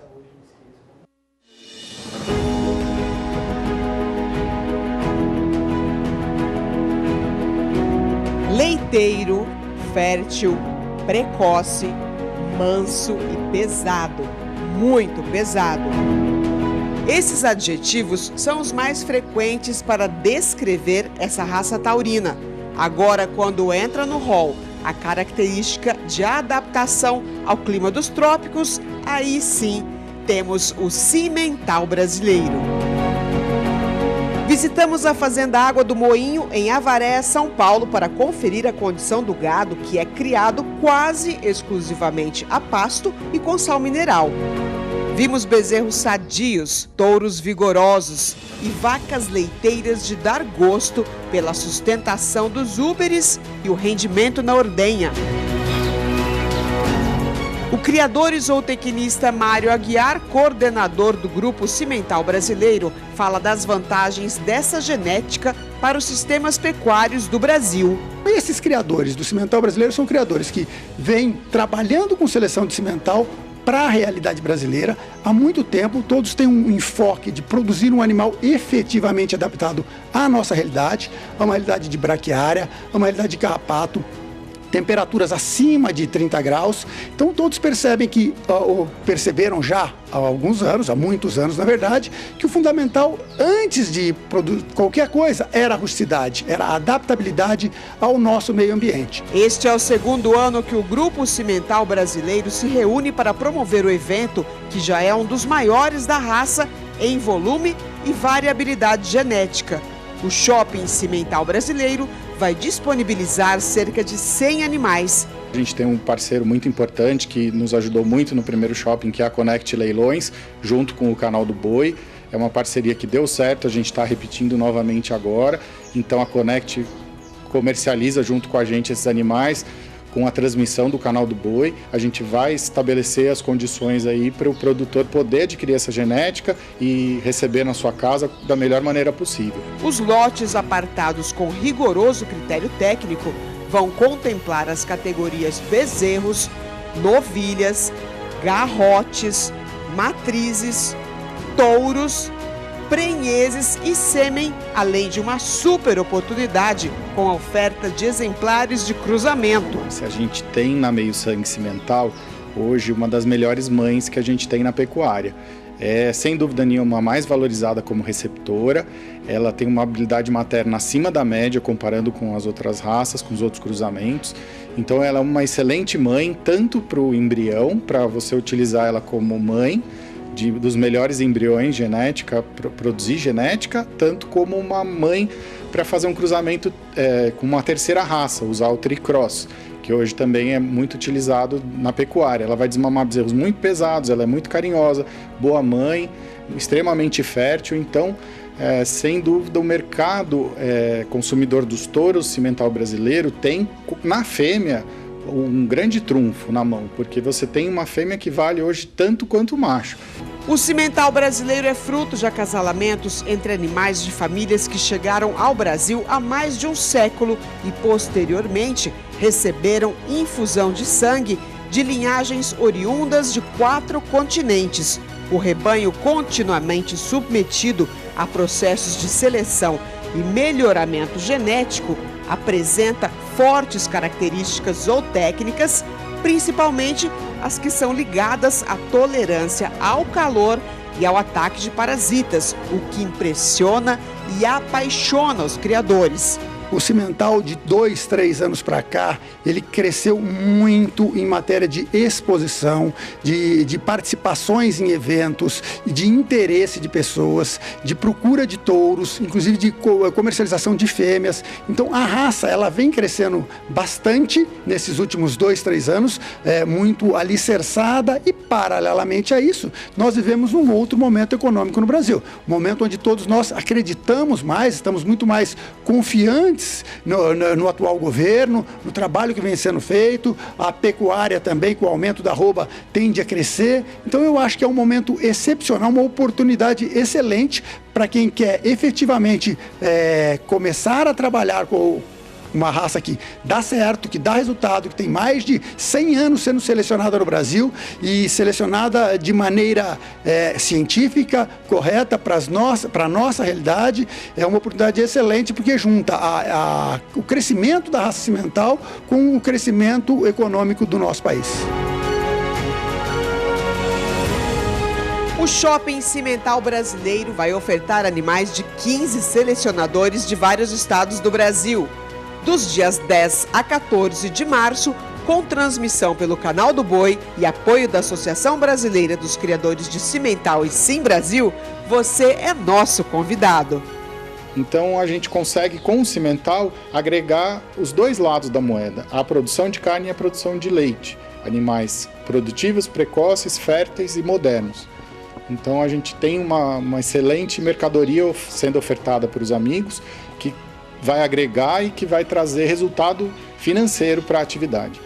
Leiteiro, fértil, precoce, manso e pesado, muito pesado. Esses adjetivos são os mais frequentes para descrever essa raça taurina. Agora, quando entra no rol a característica de adaptação ao clima dos trópicos, aí sim temos o cimental brasileiro. Visitamos a Fazenda Água do Moinho, em Avaré, São Paulo, para conferir a condição do gado, que é criado quase exclusivamente a pasto e com sal mineral. Vimos bezerros sadios, touros vigorosos e vacas leiteiras de dar gosto pela sustentação dos úberes e o rendimento na ordenha. O criador e zootecnista Mário Aguiar, coordenador do Grupo Cimental Brasileiro, fala das vantagens dessa genética para os sistemas pecuários do Brasil. Esses criadores do cimental brasileiro são criadores que vêm trabalhando com seleção de cimental para a realidade brasileira há muito tempo. Todos têm um enfoque de produzir um animal efetivamente adaptado à nossa realidade, a uma realidade de braquiária, a uma realidade de carrapato, temperaturas acima de 30 graus. Então todos percebem que, perceberam já há alguns anos, há muitos anos na verdade, que o fundamental antes de produzir qualquer coisa era a rusticidade, era a adaptabilidade ao nosso meio ambiente. Este é o segundo ano que o Grupo Cimental Brasileiro se reúne para promover o evento, que já é um dos maiores da raça em volume e variabilidade genética. O Shopping Cimental Brasileiro vai disponibilizar cerca de 100 animais. A gente tem um parceiro muito importante que nos ajudou muito no primeiro shopping, que é a Connect Leilões, junto com o Canal do Boi. É uma parceria que deu certo, a gente está repetindo novamente agora. Então a Connect comercializa junto com a gente esses animais, com a transmissão do Canal do Boi. A gente vai estabelecer as condições aí para o produtor poder adquirir essa genética e receber na sua casa da melhor maneira possível. Os lotes apartados com rigoroso critério técnico vão contemplar as categorias bezerros, novilhas, garrotes, matrizes, touros, prenheses e sêmen, além de uma super oportunidade com a oferta de exemplares de cruzamento. Se a gente tem na Meio Sangue Cimental, hoje, uma das melhores mães que a gente tem na pecuária. É, sem dúvida nenhuma, a mais valorizada como receptora. Ela tem uma habilidade materna acima da média, comparando com as outras raças, com os outros cruzamentos. Então ela é uma excelente mãe, tanto para o embrião, para você utilizar ela como mãe, dos melhores embriões genética, produzir genética, tanto como uma mãe para fazer um cruzamento com uma terceira raça, usar o tricross, que hoje também é muito utilizado na pecuária. Ela vai desmamar bezerros muito pesados, ela é muito carinhosa, boa mãe, extremamente fértil. Então, sem dúvida, o mercado consumidor dos touros cimental brasileiro tem na fêmea um grande trunfo na mão, porque você tem uma fêmea que vale hoje tanto quanto o macho. O cimental brasileiro é fruto de acasalamentos entre animais de famílias que chegaram ao Brasil há mais de um século e, posteriormente, receberam infusão de sangue de linhagens oriundas de 4 continentes. O rebanho, continuamente submetido a processos de seleção e melhoramento genético, apresenta fortes características zootécnicas, principalmente as que são ligadas à tolerância ao calor e ao ataque de parasitas, o que impressiona e apaixona os criadores. O cimental de 2, 3 anos para cá, ele cresceu muito em matéria de exposição, de participações em eventos, de interesse de pessoas, de procura de touros, inclusive de comercialização de fêmeas. Então a raça, ela vem crescendo bastante nesses últimos 2, 3 anos, muito alicerçada, e paralelamente a isso, nós vivemos um outro momento econômico no Brasil. Um momento onde todos nós acreditamos mais, estamos muito mais confiantes no atual governo, no trabalho que vem sendo feito. A pecuária também, com o aumento da arroba, tende a crescer. Então eu acho que é um momento excepcional, uma oportunidade excelente para quem quer efetivamente começar a trabalhar com uma raça que dá certo, que dá resultado, que tem mais de 100 anos sendo selecionada no Brasil e selecionada de maneira científica, correta para a nossa realidade. É uma oportunidade excelente porque junta o crescimento da raça cimental com o crescimento econômico do nosso país. O Shopping Cimental Brasileiro vai ofertar animais de 15 selecionadores de vários estados do Brasil. Dos dias 10 a 14 de março, com transmissão pelo Canal do Boi e apoio da Associação Brasileira dos Criadores de Cimental e Sim Brasil, você é nosso convidado. Então a gente consegue, com o cimental, agregar os dois lados da moeda, a produção de carne e a produção de leite. Animais produtivos, precoces, férteis e modernos. Então a gente tem uma excelente mercadoria sendo ofertada para os amigos, que vai agregar e que vai trazer resultado financeiro para a atividade.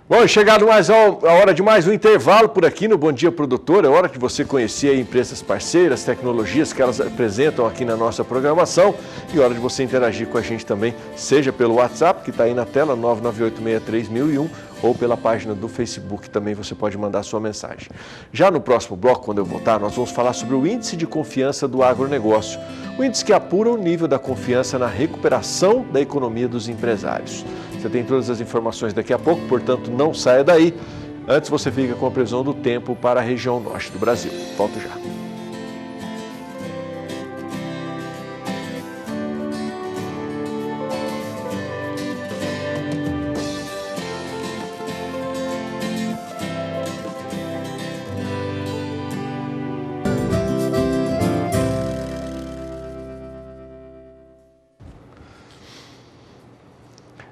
Bom, chegado mais a hora de mais um intervalo por aqui no Bom Dia Produtor. É hora de você conhecer empresas parceiras, tecnologias que elas apresentam aqui na nossa programação e hora de você interagir com a gente também, seja pelo WhatsApp, que está aí na tela, 998633001, ou pela página do Facebook, também você pode mandar sua mensagem. Já no próximo bloco, quando eu voltar, nós vamos falar sobre o Índice de Confiança do Agronegócio, o índice que apura o nível da confiança na recuperação da economia dos empresários. Você tem todas as informações daqui a pouco, portanto não saia daí. Antes você fica com a previsão do tempo para a região norte do Brasil. Volto já.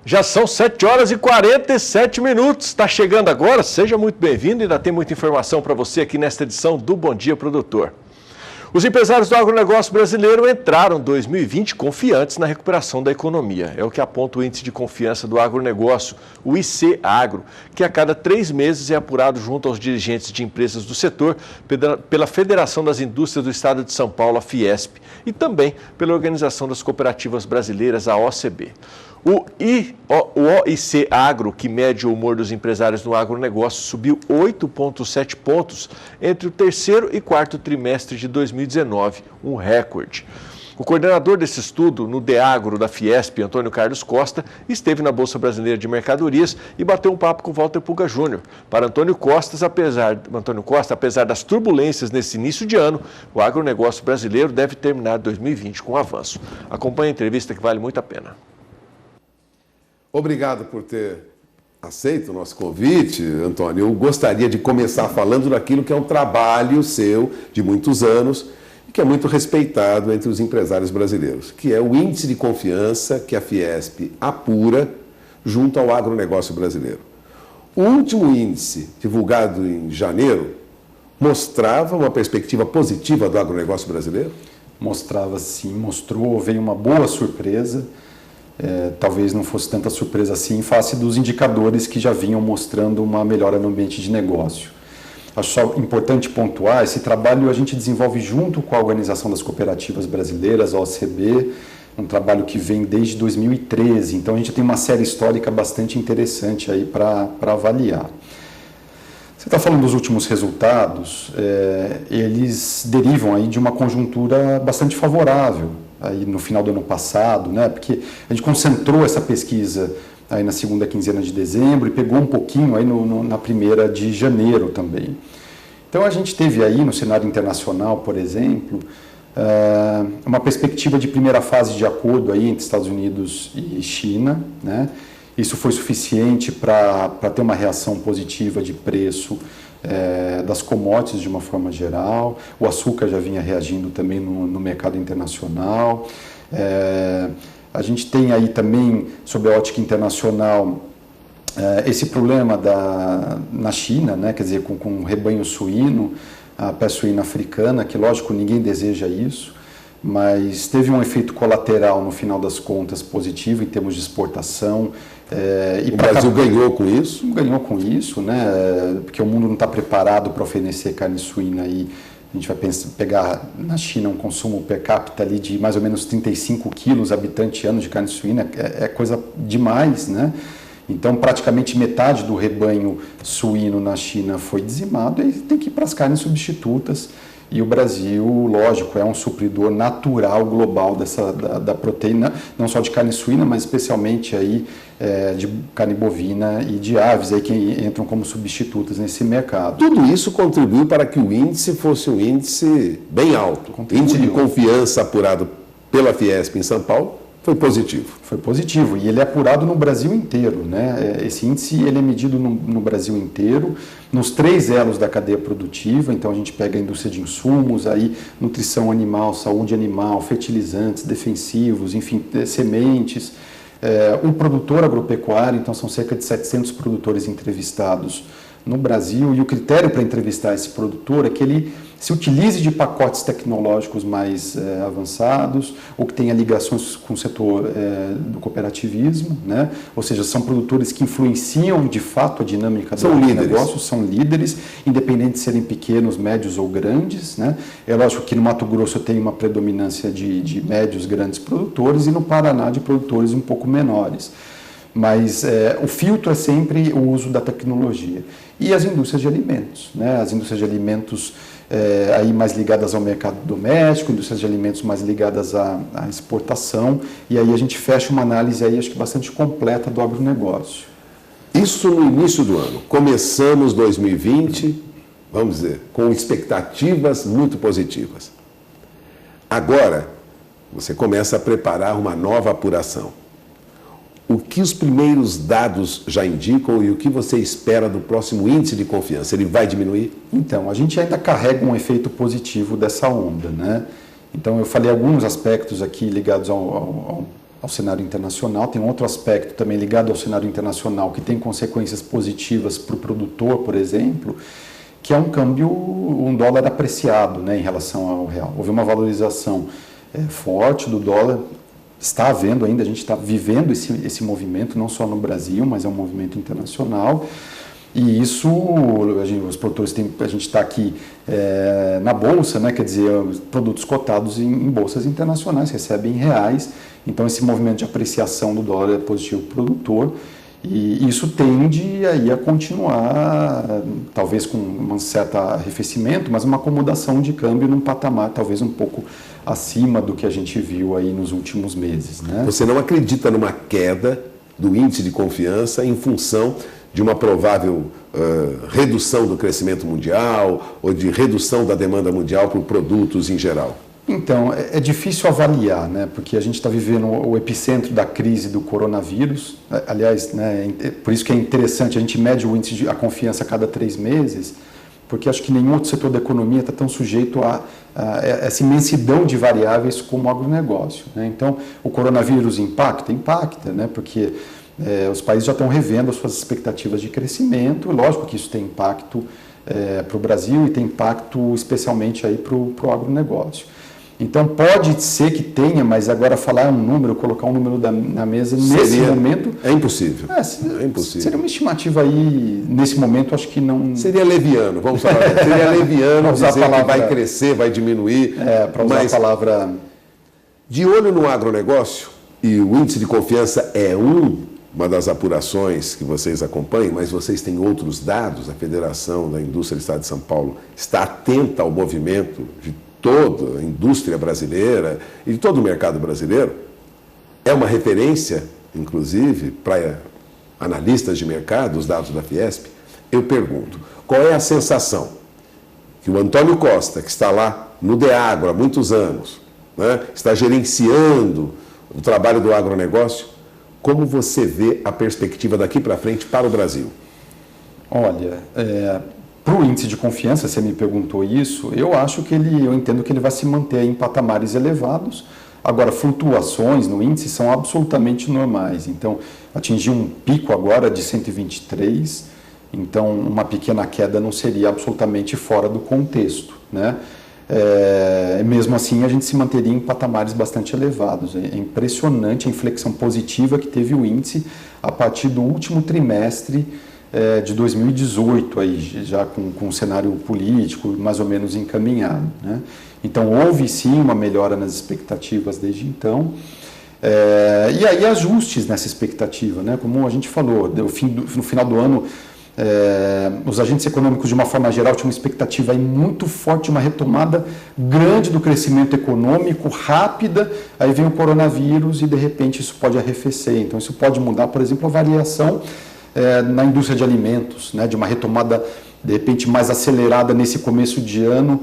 Já são 7 horas e 47 minutos. Está chegando agora? Seja muito bem-vindo. Ainda tem muita informação para você aqui nesta edição do Bom Dia Produtor. Os empresários do agronegócio brasileiro entraram em 2020 confiantes na recuperação da economia. É o que aponta o Índice de Confiança do Agronegócio, o IC Agro, que a cada 3 meses é apurado junto aos dirigentes de empresas do setor pela Federação das Indústrias do Estado de São Paulo, a Fiesp, e também pela Organização das Cooperativas Brasileiras, a OCB. O OIC Agro, que mede o humor dos empresários no agronegócio, subiu 8,7 pontos entre o terceiro e quarto trimestre de 2019, um recorde. O coordenador desse estudo no DEAGRO da Fiesp, Antônio Carlos Costa, esteve na Bolsa Brasileira de Mercadorias e bateu um papo com Walter Puga Júnior. Para Antônio Costa, apesar das turbulências nesse início de ano, o agronegócio brasileiro deve terminar 2020 com avanço. Acompanhe a entrevista que vale muito a pena. Obrigado por ter aceito o nosso convite, Antônio. Eu gostaria de começar falando daquilo que é um trabalho seu de muitos anos e que é muito respeitado entre os empresários brasileiros, que é o índice de confiança que a Fiesp apura junto ao agronegócio brasileiro. O último índice, divulgado em janeiro, mostrava uma perspectiva positiva do agronegócio brasileiro? Mostrava sim, mostrou, veio uma boa surpresa. Talvez não fosse tanta surpresa assim, em face dos indicadores que já vinham mostrando uma melhora no ambiente de negócio. Acho só importante pontuar, esse trabalho a gente desenvolve junto com a Organização das Cooperativas Brasileiras, a OCB, um trabalho que vem desde 2013, então a gente tem uma série histórica bastante interessante aí para avaliar. Você está falando dos últimos resultados, eles derivam aí de uma conjuntura bastante favorável, aí no final do ano passado, né? Porque a gente concentrou essa pesquisa aí na segunda quinzena de dezembro e pegou um pouquinho aí na primeira de janeiro também. Então a gente teve aí no cenário internacional, por exemplo, uma perspectiva de primeira fase de acordo aí entre Estados Unidos e China, né? Isso foi suficiente para ter uma reação positiva de preço das commodities de uma forma geral. O açúcar já vinha reagindo também no mercado internacional. A gente tem aí também, sob a ótica internacional, esse problema na China, né? Quer dizer, com o rebanho suíno, a peste suína africana, que lógico ninguém deseja isso, mas teve um efeito colateral no final das contas positivo em termos de exportação. E o Brasil ganhou com isso? Ganhou com isso, né? Porque o mundo não está preparado para oferecer carne suína aí. A gente vai pegar na China um consumo per capita ali de mais ou menos 35 quilos habitante ano de carne suína, é coisa demais, né? Então praticamente metade do rebanho suíno na China foi dizimado e tem que ir para as carnes substitutas. E o Brasil, lógico, é um supridor natural global da proteína, não só de carne suína, mas especialmente aí, de carne bovina e de aves, aí, que entram como substitutas nesse mercado. Tudo isso contribuiu para que o índice fosse um índice bem alto. Índice de confiança apurado pela Fiesp em São Paulo, Foi positivo. Foi positivo, e ele é apurado no Brasil inteiro, né? Esse índice ele é medido no Brasil inteiro, nos 3 elos da cadeia produtiva. Então a gente pega a indústria de insumos, aí nutrição animal, saúde animal, fertilizantes, defensivos, enfim, sementes, o produtor agropecuário. Então são cerca de 700 produtores entrevistados no Brasil, e o critério para entrevistar esse produtor é que ele se utilize de pacotes tecnológicos mais avançados, ou que tenha ligações com o setor do cooperativismo, né? Ou seja, são produtores que influenciam de fato a dinâmica do negócio, são líderes, independente de serem pequenos, médios ou grandes, né? É lógico que no Mato Grosso tem uma predominância de médios, grandes produtores, e no Paraná de produtores um pouco menores. Mas o filtro é sempre o uso da tecnologia. E as indústrias de alimentos, né? As indústrias de alimentos aí mais ligadas ao mercado doméstico, indústrias de alimentos mais ligadas à exportação, e aí a gente fecha uma análise aí, acho que bastante completa do agronegócio. Isso no início do ano. Começamos 2020, vamos dizer, com expectativas muito positivas. Agora, você começa a preparar uma nova apuração. O que os primeiros dados já indicam e o que você espera do próximo índice de confiança? Ele vai diminuir? Então, a gente ainda carrega um efeito positivo dessa onda, né? Então, eu falei alguns aspectos aqui ligados ao cenário internacional. Tem um outro aspecto também ligado ao cenário internacional que tem consequências positivas para o produtor, por exemplo, que é um câmbio, um dólar apreciado, né, em relação ao real. Houve uma valorização forte do dólar. Está havendo ainda, a gente está vivendo esse movimento, não só no Brasil, mas é um movimento internacional. E isso, os produtores a gente está aqui na Bolsa, né? Quer dizer, os produtos cotados em bolsas internacionais recebem em reais. Então, esse movimento de apreciação do dólar é positivo para o produtor. E isso tende aí a continuar, talvez com um certo arrefecimento, mas uma acomodação de câmbio num patamar talvez um pouco acima do que a gente viu aí nos últimos meses, né? Você não acredita numa queda do índice de confiança em função de uma provável redução do crescimento mundial ou de redução da demanda mundial por produtos em geral? Então, é difícil avaliar, né? Porque a gente está vivendo o epicentro da crise do coronavírus. Aliás, né, por isso que é interessante, a gente mede o índice de confiança a cada 3 meses, porque acho que nenhum outro setor da economia está tão sujeito a essa imensidão de variáveis como o agronegócio, né? Então, o coronavírus impacta, né? Porque os países já estão revendo as suas expectativas de crescimento. Lógico que isso tem impacto para o Brasil e tem impacto especialmente aí para o agronegócio. Então, pode ser que tenha, mas agora falar um número, colocar um número na mesa nesse momento... É impossível. É impossível. Seria uma estimativa aí, nesse momento, acho que não... Seria leviano, vamos falar. Seria leviano dizer que vai crescer, vai diminuir. Para usar a palavra... De olho no agronegócio, e o índice de confiança é uma das apurações que vocês acompanham, mas vocês têm outros dados. A Federação da Indústria do Estado de São Paulo está atenta ao movimento de toda a indústria brasileira e de todo o mercado brasileiro. É uma referência, inclusive, para analistas de mercado, os dados da Fiesp. Eu pergunto, qual é a sensação que o Antônio Costa, que está lá no DEAGRO há muitos anos, né, está gerenciando o trabalho do agronegócio, como você vê a perspectiva daqui para frente para o Brasil? Olha, para o índice de confiança, você me perguntou isso, eu entendo que ele vai se manter em patamares elevados. Agora, flutuações no índice são absolutamente normais. Então, atingir um pico agora de 123, então uma pequena queda não seria absolutamente fora do contexto, né? Mesmo assim, a gente se manteria em patamares bastante elevados. É impressionante a inflexão positiva que teve o índice a partir do último trimestre de 2018, aí, já com um cenário político mais ou menos encaminhado, né? Então, houve sim uma melhora nas expectativas desde então. E aí, ajustes nessa expectativa, né? Como a gente falou, no final do ano, os agentes econômicos, de uma forma geral, tinham uma expectativa aí muito forte, uma retomada grande do crescimento econômico, rápida. Aí vem o coronavírus e, de repente, isso pode arrefecer. Então, isso pode mudar, por exemplo, a variação na indústria de alimentos, né, de uma retomada de repente mais acelerada nesse começo de ano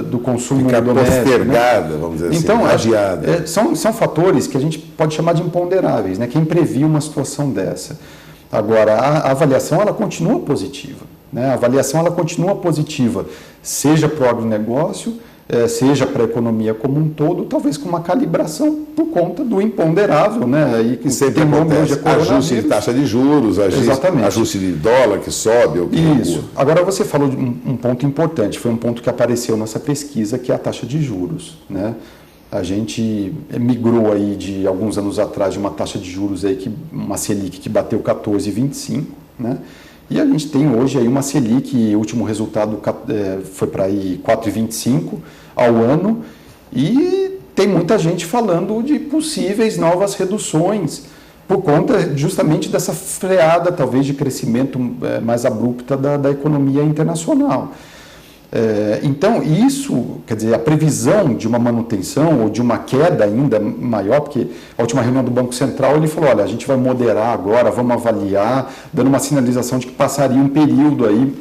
do consumo doméstico. Postergada, né? Vamos dizer assim, então, adiada. São fatores que a gente pode chamar de imponderáveis, né? Quem previu uma situação dessa. Agora, a avaliação ela continua positiva, né? A avaliação ela continua positiva, seja para o agronegócio, seja para a economia como um todo, talvez com uma calibração por conta do imponderável, né? E que sempre acontece, ajuste de taxa de juros, ajuste de dólar que sobe. Ou que Isso. Agora você falou de um ponto importante, foi um ponto que apareceu nessa pesquisa, que é a taxa de juros, né? A gente migrou aí de alguns anos atrás de uma taxa de juros aí uma Selic que bateu 14,25, né? E a gente tem hoje aí uma Selic, o último resultado foi para aí 4,25 ao ano, e tem muita gente falando de possíveis novas reduções por conta justamente dessa freada, talvez, de crescimento mais abrupta da economia internacional. Então, isso, quer dizer, a previsão de uma manutenção ou de uma queda ainda maior, porque a última reunião do Banco Central ele falou, olha, a gente vai moderar agora, vamos avaliar, dando uma sinalização de que passaria um período aí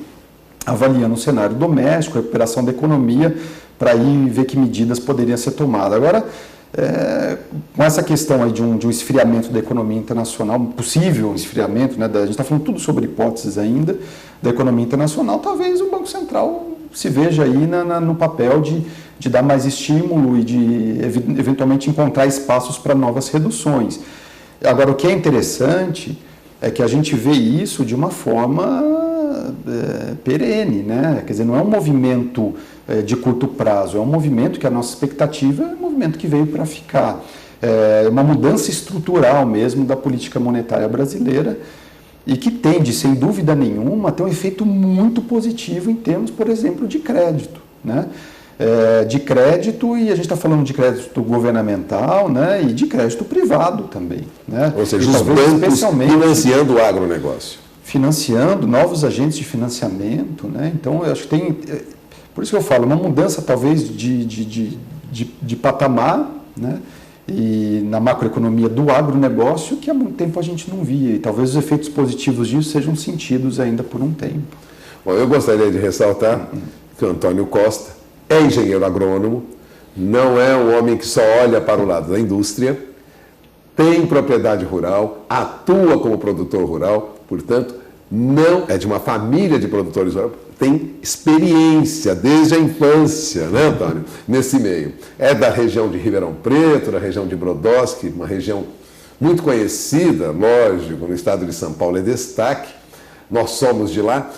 avaliando o cenário doméstico, a recuperação da economia, para aí ver que medidas poderiam ser tomadas. Agora, com essa questão aí de um esfriamento da economia internacional, possível esfriamento, né, a gente está falando tudo sobre hipóteses ainda, da economia internacional, talvez o Banco Central se veja aí no papel de dar mais estímulo e de eventualmente encontrar espaços para novas reduções. Agora, o que é interessante é que a gente vê isso de uma forma perene, né? Quer dizer, não é um movimento de curto prazo, é um movimento que a nossa expectativa é um movimento que veio para ficar. É uma mudança estrutural mesmo da política monetária brasileira, e que tende, sem dúvida nenhuma, a ter um efeito muito positivo em termos, por exemplo, de crédito, né? De crédito, e a gente está falando de crédito governamental, né? E de crédito privado também, né? Ou seja, os bancos financiando o agronegócio. Financiando novos agentes de financiamento, né? Então, eu acho que tem, por isso que eu falo, uma mudança talvez de patamar, né? E na macroeconomia do agronegócio, que há muito tempo a gente não via, e talvez os efeitos positivos disso sejam sentidos ainda por um tempo. Bom, eu gostaria de ressaltar que o Antônio Costa é engenheiro agrônomo, não é um homem que só olha para o lado da indústria, tem propriedade rural, atua como produtor rural, portanto, não é de uma família de produtores rurais, tem experiência desde a infância, né, Antônio, nesse meio. É da região de Ribeirão Preto, da região de Brodowski, uma região muito conhecida, lógico, no estado de São Paulo é destaque, nós somos de lá.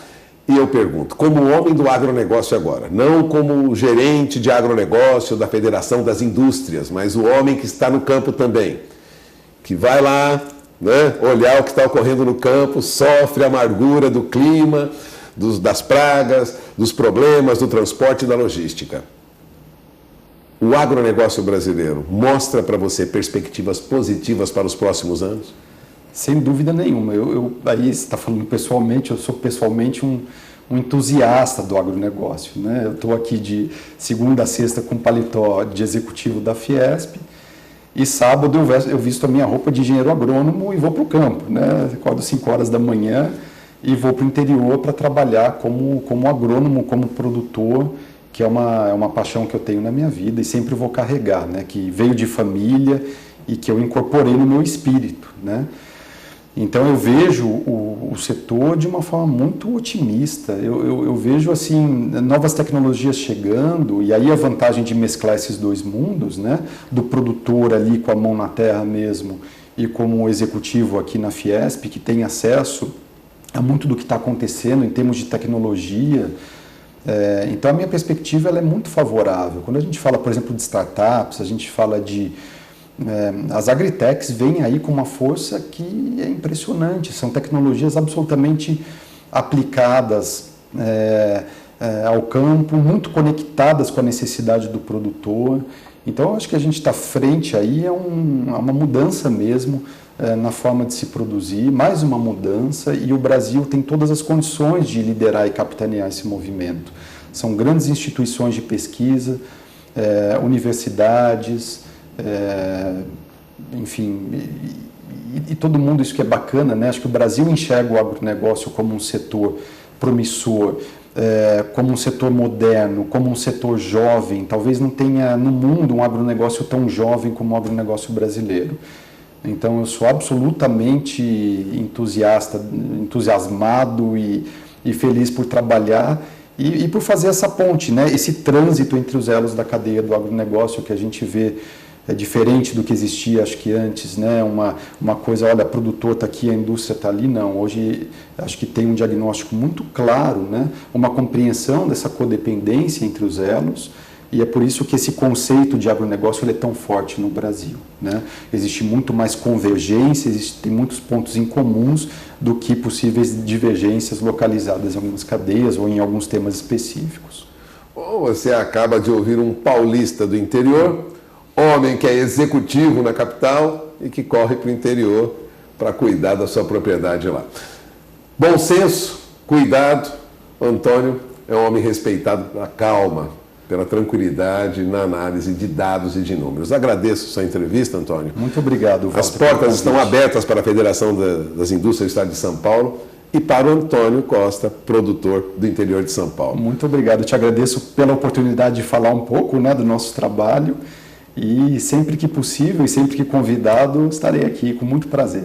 E eu pergunto, como homem do agronegócio agora, não como gerente de agronegócio da Federação das Indústrias, mas o homem que está no campo também, que vai lá, né, olhar o que está ocorrendo no campo, sofre a amargura do clima, das pragas, dos problemas do transporte e da logística. O agronegócio brasileiro mostra para você perspectivas positivas para os próximos anos? Sem dúvida nenhuma. Aí você está falando pessoalmente, eu sou pessoalmente um entusiasta do agronegócio, né? Eu estou aqui de segunda a sexta com paletó de executivo da Fiesp, e sábado eu visto a minha roupa de engenheiro agrônomo e vou para o campo, né? Acordo 5 horas da manhã e vou para o interior para trabalhar como agrônomo, como produtor, que é uma paixão que eu tenho na minha vida e sempre vou carregar, né? Que veio de família e que eu incorporei no meu espírito, né? Então eu vejo o setor de uma forma muito otimista, eu vejo assim, novas tecnologias chegando, e aí a vantagem de mesclar esses dois mundos, né? Do produtor ali com a mão na terra mesmo, e como executivo aqui na Fiesp, que tem acesso a muito do que está acontecendo em termos de tecnologia. Então a minha perspectiva ela é muito favorável. Quando a gente fala, por exemplo, de startups, a gente fala de... as agritechs vêm aí com uma força que é impressionante, são tecnologias absolutamente aplicadas ao campo, muito conectadas com a necessidade do produtor. Então eu acho que a gente está frente aí a uma mudança mesmo na forma de se produzir, mais uma mudança, e o Brasil tem todas as condições de liderar e capitanear esse movimento. São grandes instituições de pesquisa, universidades, enfim, e todo mundo, isso que é bacana, né? Acho que o Brasil enxerga o agronegócio como um setor promissor, como um setor moderno, como um setor jovem. Talvez não tenha no mundo um agronegócio tão jovem como o agronegócio brasileiro. Então eu sou absolutamente entusiasmado e feliz por trabalhar e por fazer essa ponte, né? Esse trânsito entre os elos da cadeia do agronegócio que a gente vê é diferente do que existia, acho que antes, né? Uma coisa, olha, produtor está aqui, a indústria está ali, não. Hoje acho que tem um diagnóstico muito claro, né? Uma compreensão dessa codependência entre os elos, e é por isso que esse conceito de agronegócio ele é tão forte no Brasil, né? Existe muito mais convergência, tem muitos pontos em comuns do que possíveis divergências localizadas em algumas cadeias ou em alguns temas específicos. Ou você acaba de ouvir um paulista do interior, homem que é executivo na capital e que corre para o interior para cuidar da sua propriedade lá. Bom senso, cuidado. Antônio é um homem respeitado pela calma, pela tranquilidade na análise de dados e de números. Agradeço sua entrevista, Antônio. Muito obrigado, Walter. As portas estão abertas para a Federação das Indústrias do Estado de São Paulo e para o Antônio Costa, produtor do interior de São Paulo. Muito obrigado. Eu te agradeço pela oportunidade de falar um pouco, né, do nosso trabalho. E sempre que possível e sempre que convidado, estarei aqui com muito prazer.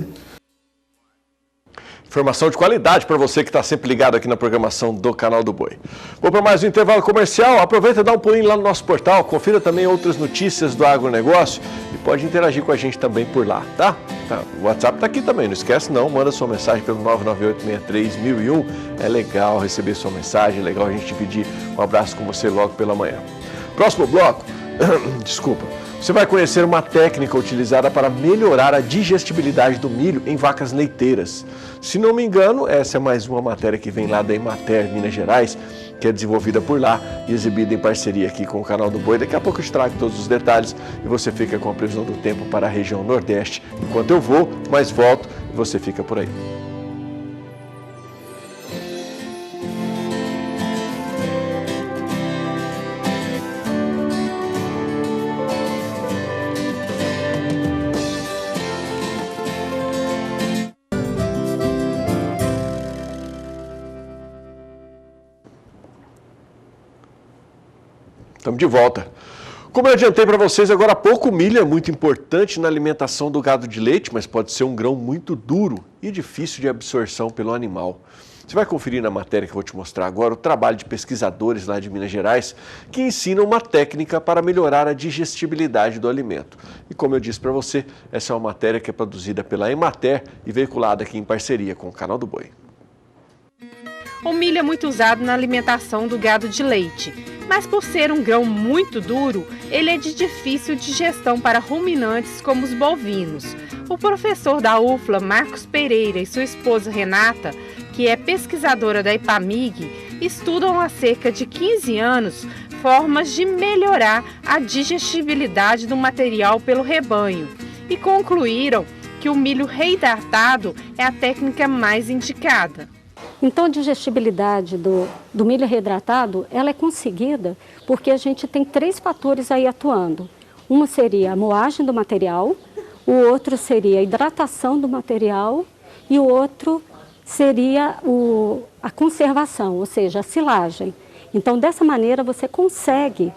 Informação de qualidade para você que está sempre ligado aqui na programação do Canal do Boi. Vou para mais um intervalo comercial. Aproveita e dá um pulinho lá no nosso portal. Confira também outras notícias do agronegócio e pode interagir com a gente também por lá, tá? O WhatsApp está aqui também, não esquece não. Manda sua mensagem pelo 998-63-1001. É legal receber sua mensagem, é legal a gente dividir um abraço com você logo pela manhã. Próximo bloco, desculpa. Você vai conhecer uma técnica utilizada para melhorar a digestibilidade do milho em vacas leiteiras. Se não me engano, essa é mais uma matéria que vem lá da Emater, Minas Gerais, que é desenvolvida por lá e exibida em parceria aqui com o Canal do Boi. Daqui a pouco eu te trago todos os detalhes e você fica com a previsão do tempo para a região Nordeste. Enquanto eu vou, mas volto e você fica por aí. Estamos de volta. Como eu adiantei para vocês agora há pouco, o milho é muito importante na alimentação do gado de leite, mas pode ser um grão muito duro e difícil de absorção pelo animal. Você vai conferir na matéria que eu vou te mostrar agora o trabalho de pesquisadores lá de Minas Gerais que ensinam uma técnica para melhorar a digestibilidade do alimento. E como eu disse para você, essa é uma matéria que é produzida pela Emater e veiculada aqui em parceria com o Canal do Boi. O milho é muito usado na alimentação do gado de leite, mas por ser um grão muito duro, ele é de difícil digestão para ruminantes como os bovinos. O professor da UFLA, Marcos Pereira, e sua esposa Renata, que é pesquisadora da IPAMIG, estudam há cerca de 15 anos formas de melhorar a digestibilidade do material pelo rebanho e concluíram que o milho reidratado é a técnica mais indicada. Então, a digestibilidade do milho reidratado, ela é conseguida porque a gente tem 3 fatores aí atuando. Uma seria a moagem do material, o outro seria a hidratação do material e o outro seria a conservação, ou seja, a silagem. Então, dessa maneira, você consegue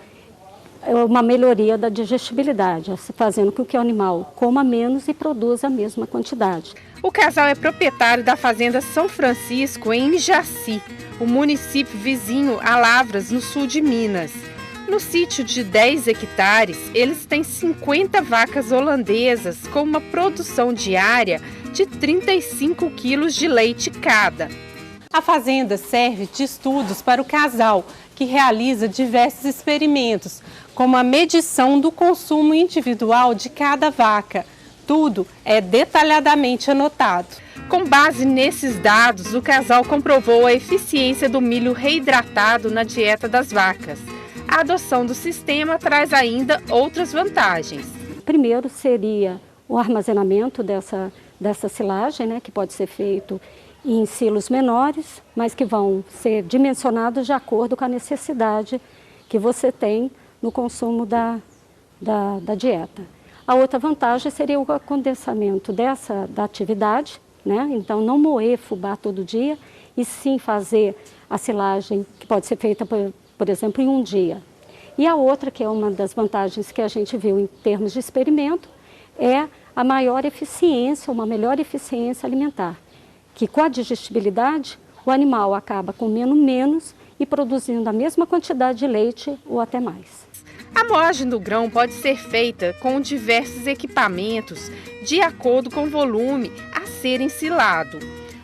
uma melhoria da digestibilidade, fazendo com que o animal coma menos e produza a mesma quantidade. O casal é proprietário da fazenda São Francisco, em Ijaci, o município vizinho a Lavras, no sul de Minas. No sítio de 10 hectares, eles têm 50 vacas holandesas com uma produção diária de 35 quilos de leite cada. A fazenda serve de estudos para o casal, que realiza diversos experimentos, como a medição do consumo individual de cada vaca. Tudo é detalhadamente anotado. Com base nesses dados, o casal comprovou a eficiência do milho reidratado na dieta das vacas. A adoção do sistema traz ainda outras vantagens. Primeiro seria o armazenamento dessa silagem, né, que pode ser feito em silos menores, mas que vão ser dimensionados de acordo com a necessidade que você tem no consumo da dieta. A outra vantagem seria o condensamento da atividade, né? Então não moer fubá todo dia, e sim fazer a silagem, que pode ser feita, por exemplo, em um dia. E a outra, que é uma das vantagens que a gente viu em termos de experimento, é a maior eficiência, uma melhor eficiência alimentar, que com a digestibilidade o animal acaba comendo menos e produzindo a mesma quantidade de leite ou até mais. A moagem do grão pode ser feita com diversos equipamentos de acordo com o volume a ser ensilado.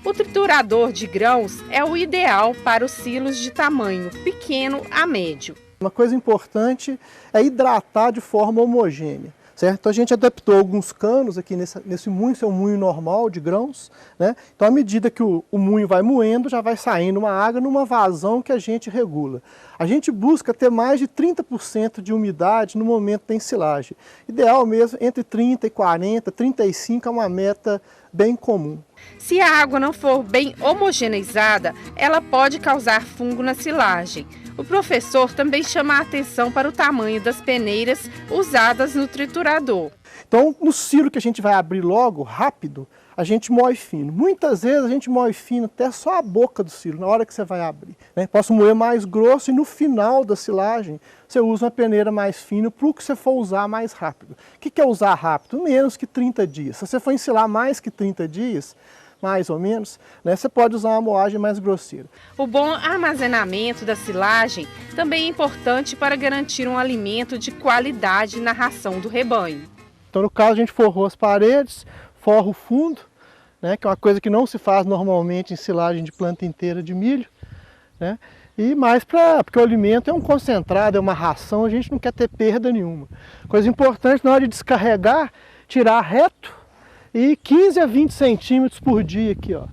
O triturador de grãos é o ideal para os silos de tamanho pequeno a médio. Uma coisa importante é hidratar de forma homogênea, certo? Então a gente adaptou alguns canos aqui nesse moinho, esse é um moinho normal de grãos, né? Então à medida que o moinho vai moendo, já vai saindo uma água numa vazão que a gente regula. A gente busca ter mais de 30% de umidade no momento da ensilagem. Ideal mesmo, entre 30 e 40, 35 é uma meta bem comum. Se a água não for bem homogeneizada, ela pode causar fungo na silagem. O professor também chama a atenção para o tamanho das peneiras usadas no triturador. Então, no silo que a gente vai abrir logo, rápido, a gente moe fino. Muitas vezes a gente moe fino até só a boca do silo, na hora que você vai abrir, né? Posso moer mais grosso e no final da silagem você usa uma peneira mais fina para o que você for usar mais rápido. O que é usar rápido? Menos que 30 dias. Se você for ensilar mais que 30 dias, mais ou menos, né, você pode usar uma moagem mais grosseira. O bom armazenamento da silagem também é importante para garantir um alimento de qualidade na ração do rebanho. Então, no caso, a gente forrou as paredes, forra o fundo, né, que é uma coisa que não se faz normalmente em silagem de planta inteira de milho, né, e mais porque o alimento é um concentrado, é uma ração, a gente não quer ter perda nenhuma. Coisa importante, na hora de descarregar, tirar reto e 15 a 20 centímetros por dia aqui, ó,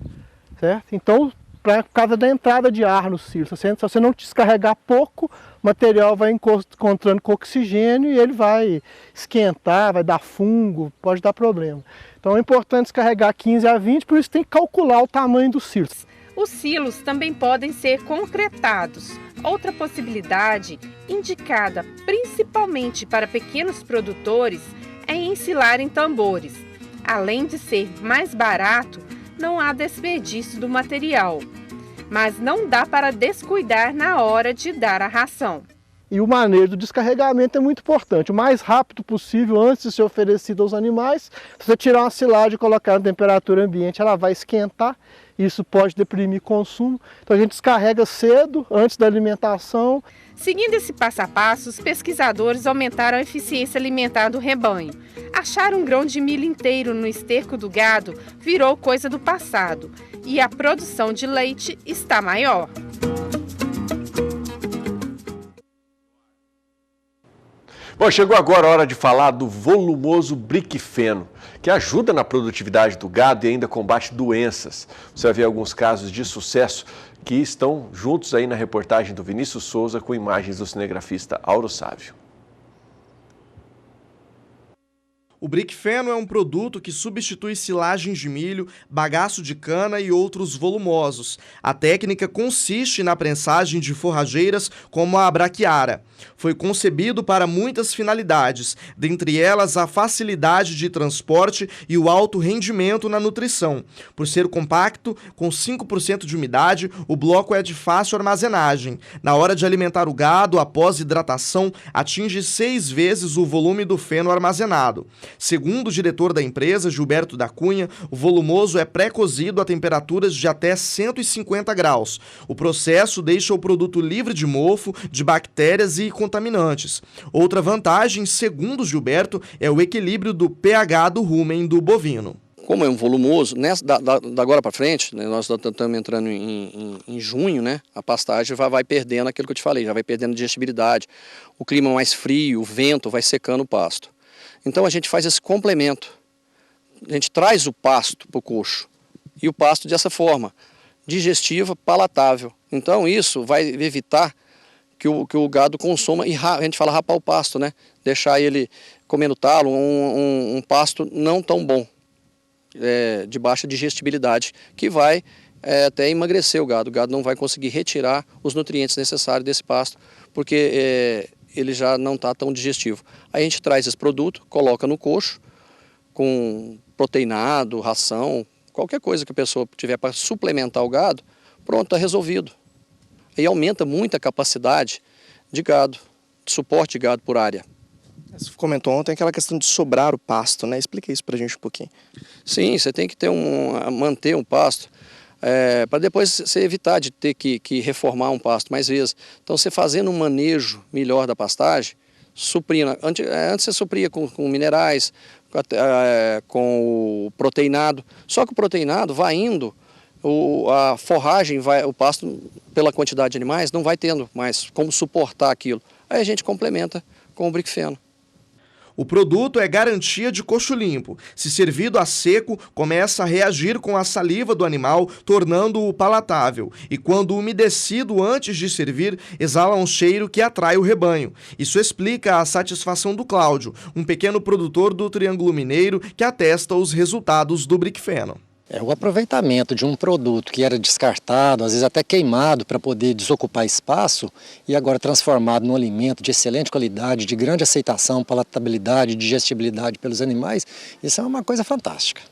certo? Então, por causa da entrada de ar no silo, se você não descarregar pouco, o material vai encontrando com oxigênio e ele vai esquentar, vai dar fungo, pode dar problema. Então é importante descarregar 15 a 20, por isso tem que calcular o tamanho dos silos. Os silos também podem ser concretados. Outra possibilidade, indicada principalmente para pequenos produtores, é ensilar em tambores. Além de ser mais barato, não há desperdício do material. Mas não dá para descuidar na hora de dar a ração. E o manejo do descarregamento é muito importante. O mais rápido possível, antes de ser oferecido aos animais, se você tirar uma silagem e colocar na temperatura ambiente, ela vai esquentar. Isso pode deprimir consumo. Então a gente descarrega cedo, antes da alimentação. Seguindo esse passo a passo, os pesquisadores aumentaram a eficiência alimentar do rebanho. Achar um grão de milho inteiro no esterco do gado virou coisa do passado e a produção de leite está maior. Bom, chegou agora a hora de falar do volumoso Briquifeno, que ajuda na produtividade do gado e ainda combate doenças. Você vai ver alguns casos de sucesso que estão juntos aí na reportagem do Vinícius Souza com imagens do cinegrafista Auro Sávio. O Briquifeno é um produto que substitui silagens de milho, bagaço de cana e outros volumosos. A técnica consiste na prensagem de forrageiras como a braquiara. Foi concebido para muitas finalidades, dentre elas a facilidade de transporte e o alto rendimento na nutrição. Por ser compacto, com 5% de umidade, o bloco é de fácil armazenagem. Na hora de alimentar o gado, após hidratação, atinge 6 vezes o volume do feno armazenado. Segundo o diretor da empresa, Gilberto da Cunha, o volumoso é pré-cozido a temperaturas de até 150 graus. O processo deixa o produto livre de mofo, de bactérias e contaminantes. Outra vantagem, segundo Gilberto, é o equilíbrio do pH do rumen do bovino. Como é um volumoso, da agora para frente, né, nós estamos entrando em junho, né, a pastagem vai perdendo aquilo que eu te falei, já vai perdendo digestibilidade. O clima mais frio, o vento vai secando o pasto. Então a gente faz esse complemento, a gente traz o pasto para o coxo, e o pasto dessa forma, digestiva, palatável. Então isso vai evitar que o gado consuma, e a gente fala rapar o pasto, né? Deixar ele comendo talo, um pasto não tão bom, de baixa digestibilidade, que vai até emagrecer o gado. O gado não vai conseguir retirar os nutrientes necessários desse pasto, porque ele já não está tão digestivo. Aí a gente traz esse produto, coloca no coxo, com proteinado, ração, qualquer coisa que a pessoa tiver para suplementar o gado, pronto, está resolvido. Aí aumenta muito a capacidade de gado, de suporte de gado por área. Você comentou ontem aquela questão de sobrar o pasto, né? Explica isso para a gente um pouquinho. Sim, você tem que ter manter um pasto, para depois você evitar de ter que reformar um pasto mais vezes. Então, você fazendo um manejo melhor da pastagem, suprindo. Antes você supria com minerais, com o proteinado. Só que o proteinado vai indo, a forragem, o pasto, pela quantidade de animais, não vai tendo mais como suportar aquilo. Aí a gente complementa com o Briquefeno. O produto é garantia de coxo limpo. Se servido a seco, começa a reagir com a saliva do animal, tornando-o palatável. E quando umedecido antes de servir, exala um cheiro que atrai o rebanho. Isso explica a satisfação do Cláudio, um pequeno produtor do Triângulo Mineiro que atesta os resultados do Briquefeno. O aproveitamento de um produto que era descartado, às vezes até queimado para poder desocupar espaço e agora transformado num alimento de excelente qualidade, de grande aceitação, palatabilidade, digestibilidade pelos animais, isso é uma coisa fantástica.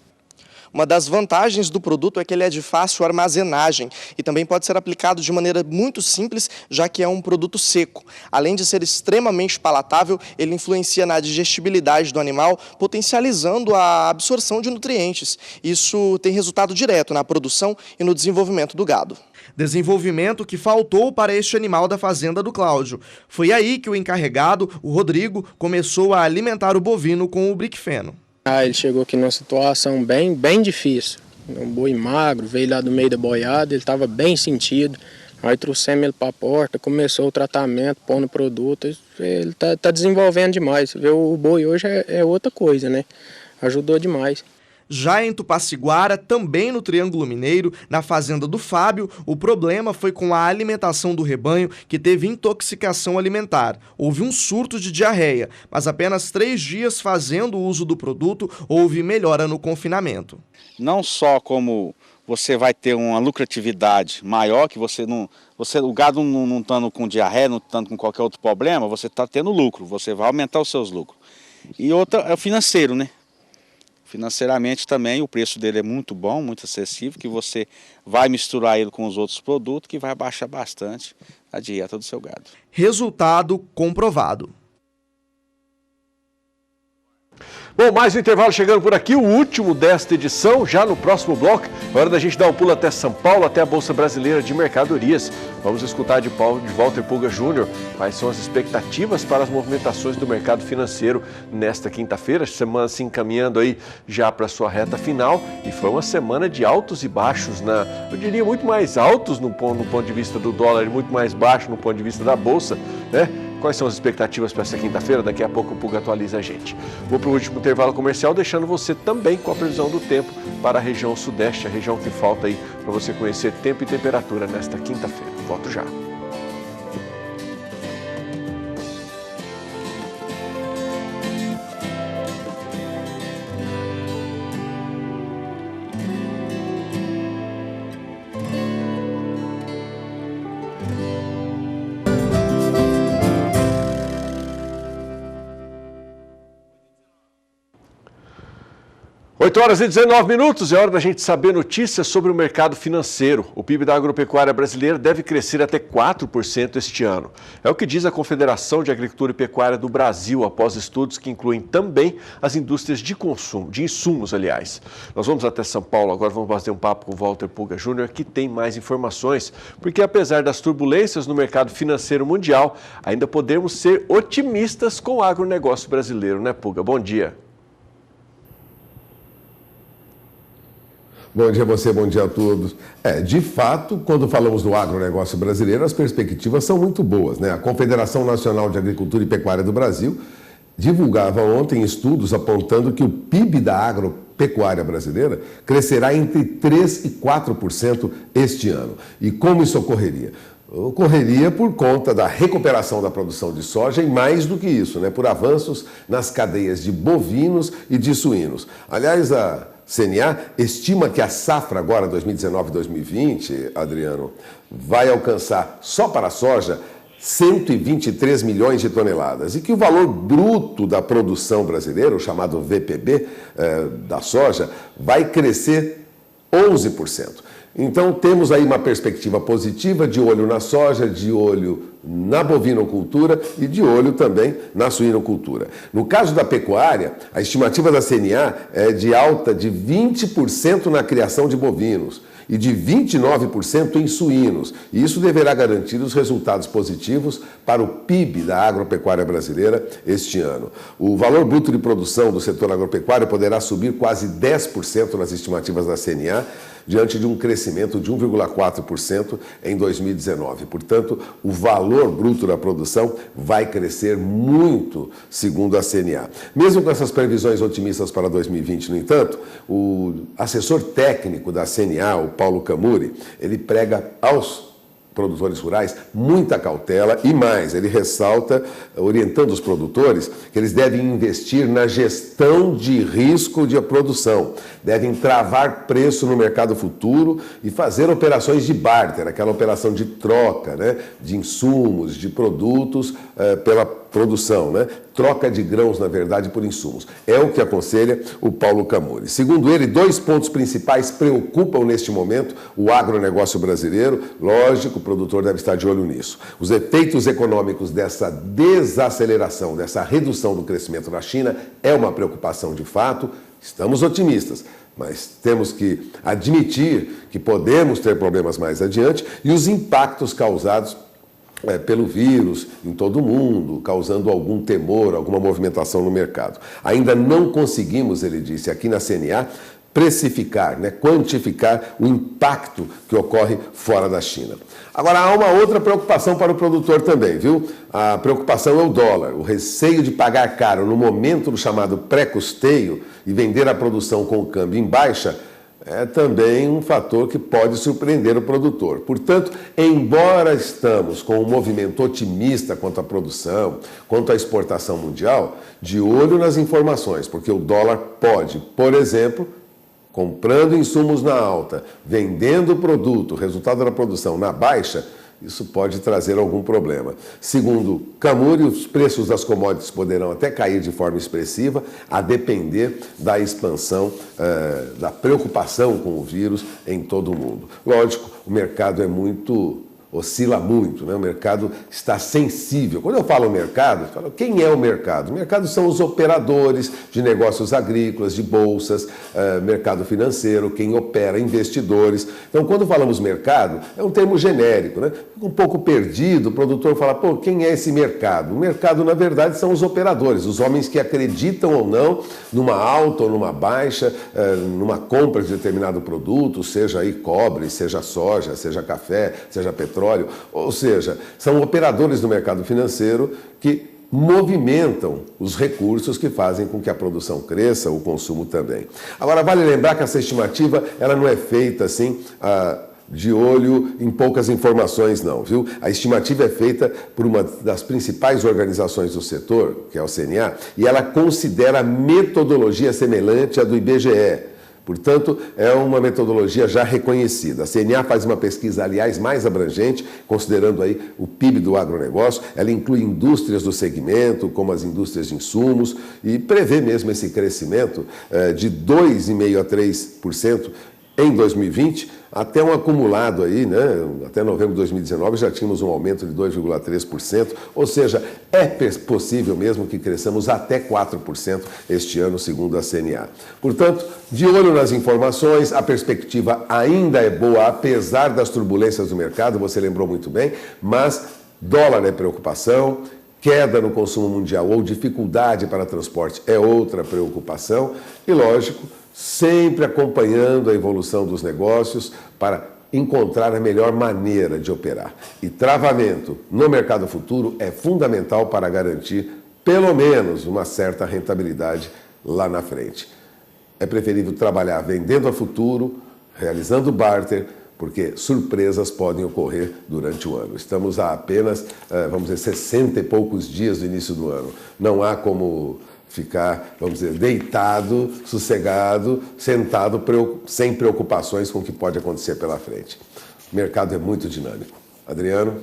Uma das vantagens do produto é que ele é de fácil armazenagem e também pode ser aplicado de maneira muito simples, já que é um produto seco. Além de ser extremamente palatável, ele influencia na digestibilidade do animal, potencializando a absorção de nutrientes. Isso tem resultado direto na produção e no desenvolvimento do gado. Desenvolvimento que faltou para este animal da fazenda do Cláudio. Foi aí que o encarregado, o Rodrigo, começou a alimentar o bovino com o Briquefeno. Ele chegou aqui numa situação bem difícil. Um boi magro, veio lá do meio da boiada, ele estava bem sentido. Aí trouxemos ele para a porta, começou o tratamento, pondo produto. Ele tá desenvolvendo demais. Você vê, o boi hoje é outra coisa, né? Ajudou demais. Já em Tupaciguara, também no Triângulo Mineiro, na fazenda do Fábio, o problema foi com a alimentação do rebanho, que teve intoxicação alimentar. Houve um surto de diarreia, mas apenas 3 dias fazendo uso do produto, houve melhora no confinamento. Não só como você vai ter uma lucratividade maior, que o gado não estando com diarreia, não estando com qualquer outro problema, você está tendo lucro, você vai aumentar os seus lucros. E outra é o financeiro, né? Financeiramente também o preço dele é muito bom, muito acessível, que você vai misturar ele com os outros produtos, que vai baixar bastante a dieta do seu gado. Resultado comprovado. Bom, mais um intervalo chegando por aqui, o último desta edição, já no próximo bloco. É hora da gente dar um pulo até São Paulo, até a Bolsa Brasileira de Mercadorias. Vamos escutar de Walter Pulga Júnior quais são as expectativas para as movimentações do mercado financeiro nesta quinta-feira. Semana se encaminhando aí já para a sua reta final, e foi uma semana de altos e baixos, eu diria muito mais altos no ponto de vista do dólar e muito mais baixo no ponto de vista da Bolsa, né? Quais são as expectativas para essa quinta-feira? Daqui a pouco o Pulga atualiza a gente. Vou para o último intervalo comercial, deixando você também com a previsão do tempo para a região sudeste, a região que falta aí para você conhecer tempo e temperatura nesta quinta-feira. Volto já. Oito horas e 19 minutos, é hora da gente saber notícias sobre o mercado financeiro. O PIB da agropecuária brasileira deve crescer até 4% este ano. É o que diz a Confederação de Agricultura e Pecuária do Brasil, após estudos que incluem também as indústrias de consumo, de insumos, aliás. Nós vamos até São Paulo, agora vamos bater um papo com o Walter Pulga Júnior, que tem mais informações, porque apesar das turbulências no mercado financeiro mundial, ainda podemos ser otimistas com o agronegócio brasileiro, né, Pulga? Bom dia. Bom dia a você, bom dia a todos. De fato, quando falamos do agronegócio brasileiro, as perspectivas são muito boas, né? A Confederação Nacional de Agricultura e Pecuária do Brasil divulgava ontem estudos apontando que o PIB da agropecuária brasileira crescerá entre 3% e 4% este ano. E como isso ocorreria? Ocorreria por conta da recuperação da produção de soja e mais do que isso, né? Por avanços nas cadeias de bovinos e de suínos. Aliás, a CNA estima que a safra agora, 2019-2020, Adriano, vai alcançar só para a soja 123 milhões de toneladas, e que o valor bruto da produção brasileira, o chamado VPB da soja, vai crescer 11%. Então temos aí uma perspectiva positiva, de olho na soja, de olho na bovinocultura e de olho também na suinocultura. No caso da pecuária, a estimativa da CNA é de alta de 20% na criação de bovinos e de 29% em suínos. E isso deverá garantir os resultados positivos para o PIB da agropecuária brasileira este ano. O valor bruto de produção do setor agropecuário poderá subir quase 10% nas estimativas da CNA, diante de um crescimento de 1,4% em 2019. Portanto, o valor bruto da produção vai crescer muito, segundo a CNA. Mesmo com essas previsões otimistas para 2020, no entanto, o assessor técnico da CNA, o Paulo Camuri, ele prega aos produtores rurais muita cautela e mais, ele ressalta, orientando os produtores, que eles devem investir na gestão de risco de produção, devem travar preço no mercado futuro e fazer operações de barter, aquela operação de troca, né, de insumos, de produtos pela produção, né? Troca de grãos, na verdade, por insumos. É o que aconselha o Paulo Camuri. Segundo ele, 2 pontos principais preocupam neste momento o agronegócio brasileiro. Lógico, o produtor deve estar de olho nisso. Os efeitos econômicos dessa desaceleração, dessa redução do crescimento na China é uma preocupação de fato. Estamos otimistas, mas temos que admitir que podemos ter problemas mais adiante e os impactos causados pelo vírus em todo o mundo, causando algum temor, alguma movimentação no mercado. Ainda não conseguimos, ele disse, aqui na CNA, precificar, né, quantificar o impacto que ocorre fora da China. Agora, há uma outra preocupação para o produtor também, viu? A preocupação é o dólar, o receio de pagar caro no momento do chamado pré-custeio e vender a produção com o câmbio em baixa é também um fator que pode surpreender o produtor. Portanto, embora estamos com um movimento otimista quanto à produção, quanto à exportação mundial, de olho nas informações, porque o dólar pode, por exemplo, comprando insumos na alta, vendendo o produto, resultado da produção na baixa, isso pode trazer algum problema. Segundo Camuri, os preços das commodities poderão até cair de forma expressiva, a depender da expansão, da preocupação com o vírus em todo o mundo. Lógico, o mercado oscila muito, né? O mercado está sensível. Quando eu falo mercado, eu falo, quem é o mercado? O mercado são os operadores de negócios agrícolas, de bolsas, mercado financeiro, quem opera, investidores. Então, quando falamos mercado, é um termo genérico, né? Fica um pouco perdido, o produtor fala, pô, quem é esse mercado? O mercado, na verdade, são os operadores, os homens que acreditam ou não numa alta ou numa baixa, numa compra de determinado produto, seja aí cobre, seja soja, seja café, seja petróleo. Ou seja, são operadores do mercado financeiro que movimentam os recursos que fazem com que a produção cresça, o consumo também. Agora, vale lembrar que essa estimativa ela não é feita assim de olho em poucas informações, não, viu? A estimativa é feita por uma das principais organizações do setor, que é o CNA, e ela considera a metodologia semelhante à do IBGE. Portanto, é uma metodologia já reconhecida. A CNA faz uma pesquisa, aliás, mais abrangente, considerando aí o PIB do agronegócio. Ela inclui indústrias do segmento, como as indústrias de insumos, e prevê mesmo esse crescimento de 2,5% a 3% em 2020, até um acumulado aí, né? Até novembro de 2019 já tínhamos um aumento de 2,3%, ou seja, é possível mesmo que cresçamos até 4% este ano, segundo a CNA. Portanto, de olho nas informações, a perspectiva ainda é boa, apesar das turbulências do mercado, você lembrou muito bem, mas dólar é preocupação, queda no consumo mundial ou dificuldade para transporte é outra preocupação e, lógico, sempre acompanhando a evolução dos negócios para encontrar a melhor maneira de operar. E travamento no mercado futuro é fundamental para garantir, pelo menos, uma certa rentabilidade lá na frente. É preferível trabalhar vendendo a futuro, realizando barter, porque surpresas podem ocorrer durante o ano. Estamos a apenas, vamos dizer, 60 e poucos dias do início do ano. Não há como ficar, vamos dizer, deitado, sossegado, sentado, sem preocupações com o que pode acontecer pela frente. O mercado é muito dinâmico. Adriano?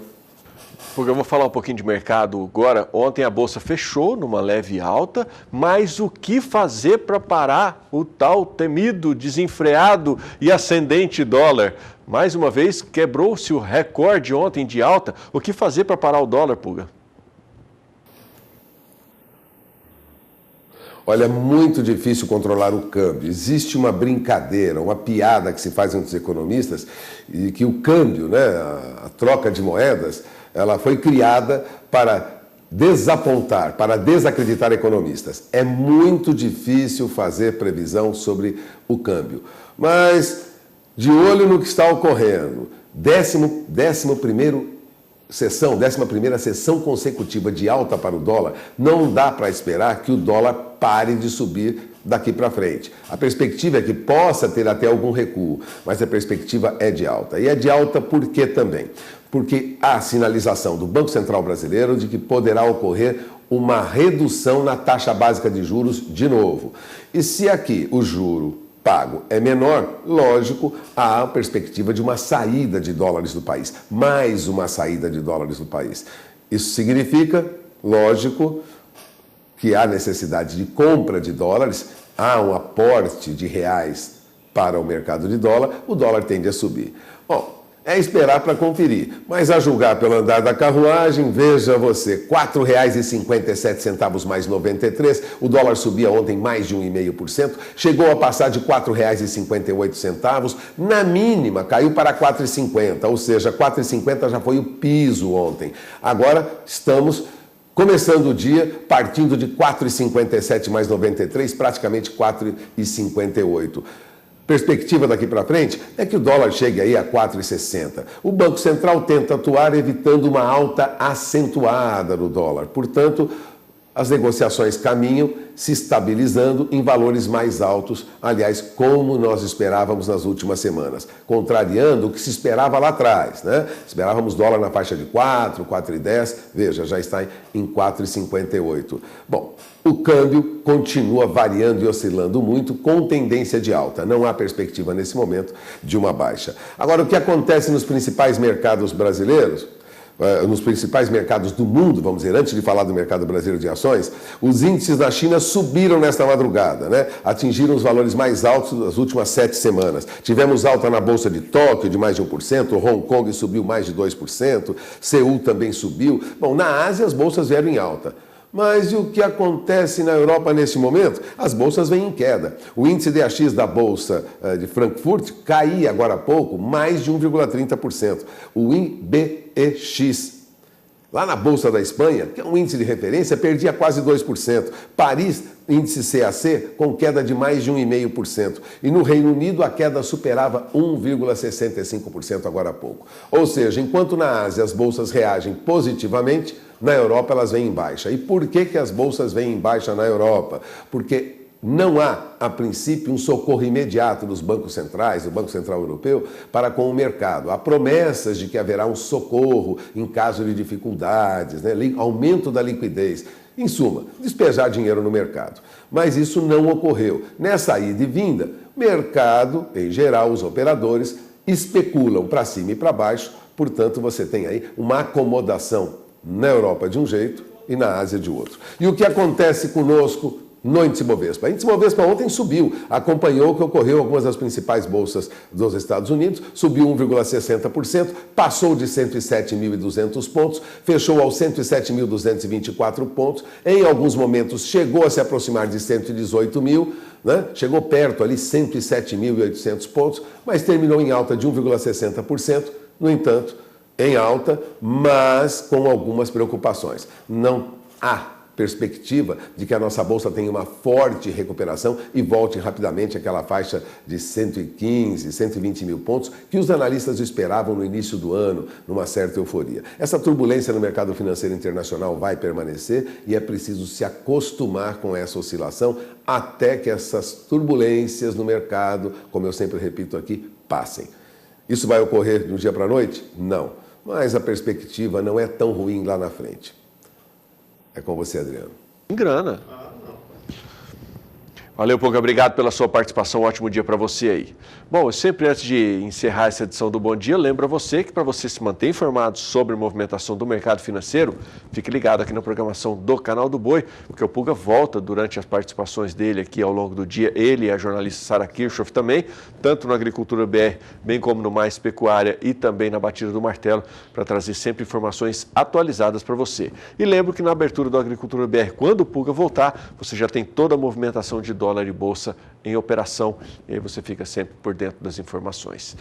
Porque eu vou falar um pouquinho de mercado agora. Ontem a Bolsa fechou numa leve alta, mas o que fazer para parar o tal temido, desenfreado e ascendente dólar? Mais uma vez, quebrou-se o recorde ontem de alta. O que fazer para parar o dólar, Puga? Olha, é muito difícil controlar o câmbio. Existe uma brincadeira, uma piada que se faz entre os economistas, e que o câmbio, né, a troca de moedas, ela foi criada para desapontar, para desacreditar economistas. É muito difícil fazer previsão sobre o câmbio. Mas, de olho no que está ocorrendo, 11ª sessão consecutiva de alta para o dólar, não dá para esperar que o dólar pare de subir daqui para frente. A perspectiva é que possa ter até algum recuo, mas a perspectiva é de alta. E é de alta por quê também? Porque há sinalização do Banco Central Brasileiro de que poderá ocorrer uma redução na taxa básica de juros de novo. E se aqui o juro pago é menor, lógico, há a perspectiva de uma saída de dólares do país, mais uma saída de dólares do país. Isso significa, lógico, que há necessidade de compra de dólares, há um aporte de reais para o mercado de dólar, o dólar tende a subir. Bom, é esperar para conferir, mas a julgar pelo andar da carruagem, veja você, R$ 4,57 mais 93, o dólar subia ontem mais de 1,5%, chegou a passar de R$ 4,58, na mínima caiu para R$ 4,50, ou seja, R$ 4,50 já foi o piso ontem. Agora estamos começando o dia partindo de R$ 4,57 mais 93, praticamente R$ 4,58. Perspectiva daqui para frente é que o dólar chegue aí a 4,60. O Banco Central tenta atuar evitando uma alta acentuada no dólar. Portanto, as negociações caminham se estabilizando em valores mais altos, aliás, como nós esperávamos nas últimas semanas, contrariando o que se esperava lá atrás, né? Esperávamos dólar na faixa de 4, 4,10, veja, já está em 4,58. Bom, o câmbio continua variando e oscilando muito com tendência de alta. Não há perspectiva nesse momento de uma baixa. Agora, o que acontece nos principais mercados brasileiros? Nos principais mercados do mundo, vamos dizer, antes de falar do mercado brasileiro de ações, os índices da China subiram nesta madrugada, né? Atingiram os valores mais altos das últimas 7 semanas. Tivemos alta na Bolsa de Tóquio de mais de 1%, Hong Kong subiu mais de 2%, Seul também subiu. Bom, na Ásia as bolsas vieram em alta. Mas e o que acontece na Europa nesse momento? As bolsas vêm em queda. O índice DAX da Bolsa de Frankfurt caía agora há pouco mais de 1,30%. O IBEX, lá na Bolsa da Espanha, que é um índice de referência, perdia quase 2%. Paris, índice CAC, com queda de mais de 1,5%. E no Reino Unido a queda superava 1,65% agora há pouco. Ou seja, enquanto na Ásia as bolsas reagem positivamente, na Europa elas vêm em baixa. E por que as bolsas vêm em baixa na Europa? Porque não há, a princípio, um socorro imediato dos bancos centrais, do Banco Central Europeu, para com o mercado. Há promessas de que haverá um socorro em caso de dificuldades, né? Aumento da liquidez. Em suma, despejar dinheiro no mercado. Mas isso não ocorreu. Nessa ida e vinda, mercado, em geral, os operadores especulam para cima e para baixo, portanto, você tem aí uma acomodação na Europa de um jeito e na Ásia de outro. E o que acontece conosco no índice Bovespa? O índice Bovespa ontem subiu, acompanhou o que ocorreu em algumas das principais bolsas dos Estados Unidos, subiu 1,60%, passou de 107.200 pontos, fechou aos 107.224 pontos, em alguns momentos chegou a se aproximar de 118 mil, né? Chegou perto ali, 107.800 pontos, mas terminou em alta de 1,60%, no entanto, em alta, mas com algumas preocupações. Não há perspectiva de que a nossa bolsa tenha uma forte recuperação e volte rapidamente àquela faixa de 115, 120 mil pontos que os analistas esperavam no início do ano, numa certa euforia. Essa turbulência no mercado financeiro internacional vai permanecer e é preciso se acostumar com essa oscilação até que essas turbulências no mercado, como eu sempre repito aqui, passem. Isso vai ocorrer de um dia para a noite? Não. Mas a perspectiva não é tão ruim lá na frente. É com você, Adriano. Em grana. Valeu, Puga, obrigado pela sua participação, um ótimo dia para você aí. Bom, eu sempre antes de encerrar essa edição do Bom Dia, lembro a você que para você se manter informado sobre a movimentação do mercado financeiro, fique ligado aqui na programação do Canal do Boi, porque o Puga volta durante as participações dele aqui ao longo do dia, ele e a jornalista Sara Kirchhoff também, tanto no Agricultura BR, bem como no Mais Pecuária e também na Batida do Martelo, para trazer sempre informações atualizadas para você. E lembro que na abertura do Agricultura BR, quando o Puga voltar, você já tem toda a movimentação de dólar e bolsa em operação, e aí você fica sempre por dentro das informações.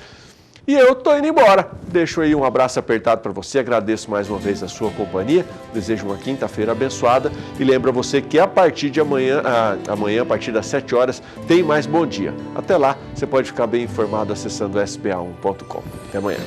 E eu tô indo embora. Deixo aí um abraço apertado para você, agradeço mais uma vez a sua companhia, desejo uma quinta-feira abençoada e lembro a você que a partir de amanhã, a partir das 7 horas, tem mais Bom Dia. Até lá, você pode ficar bem informado acessando sba1.com. Até amanhã.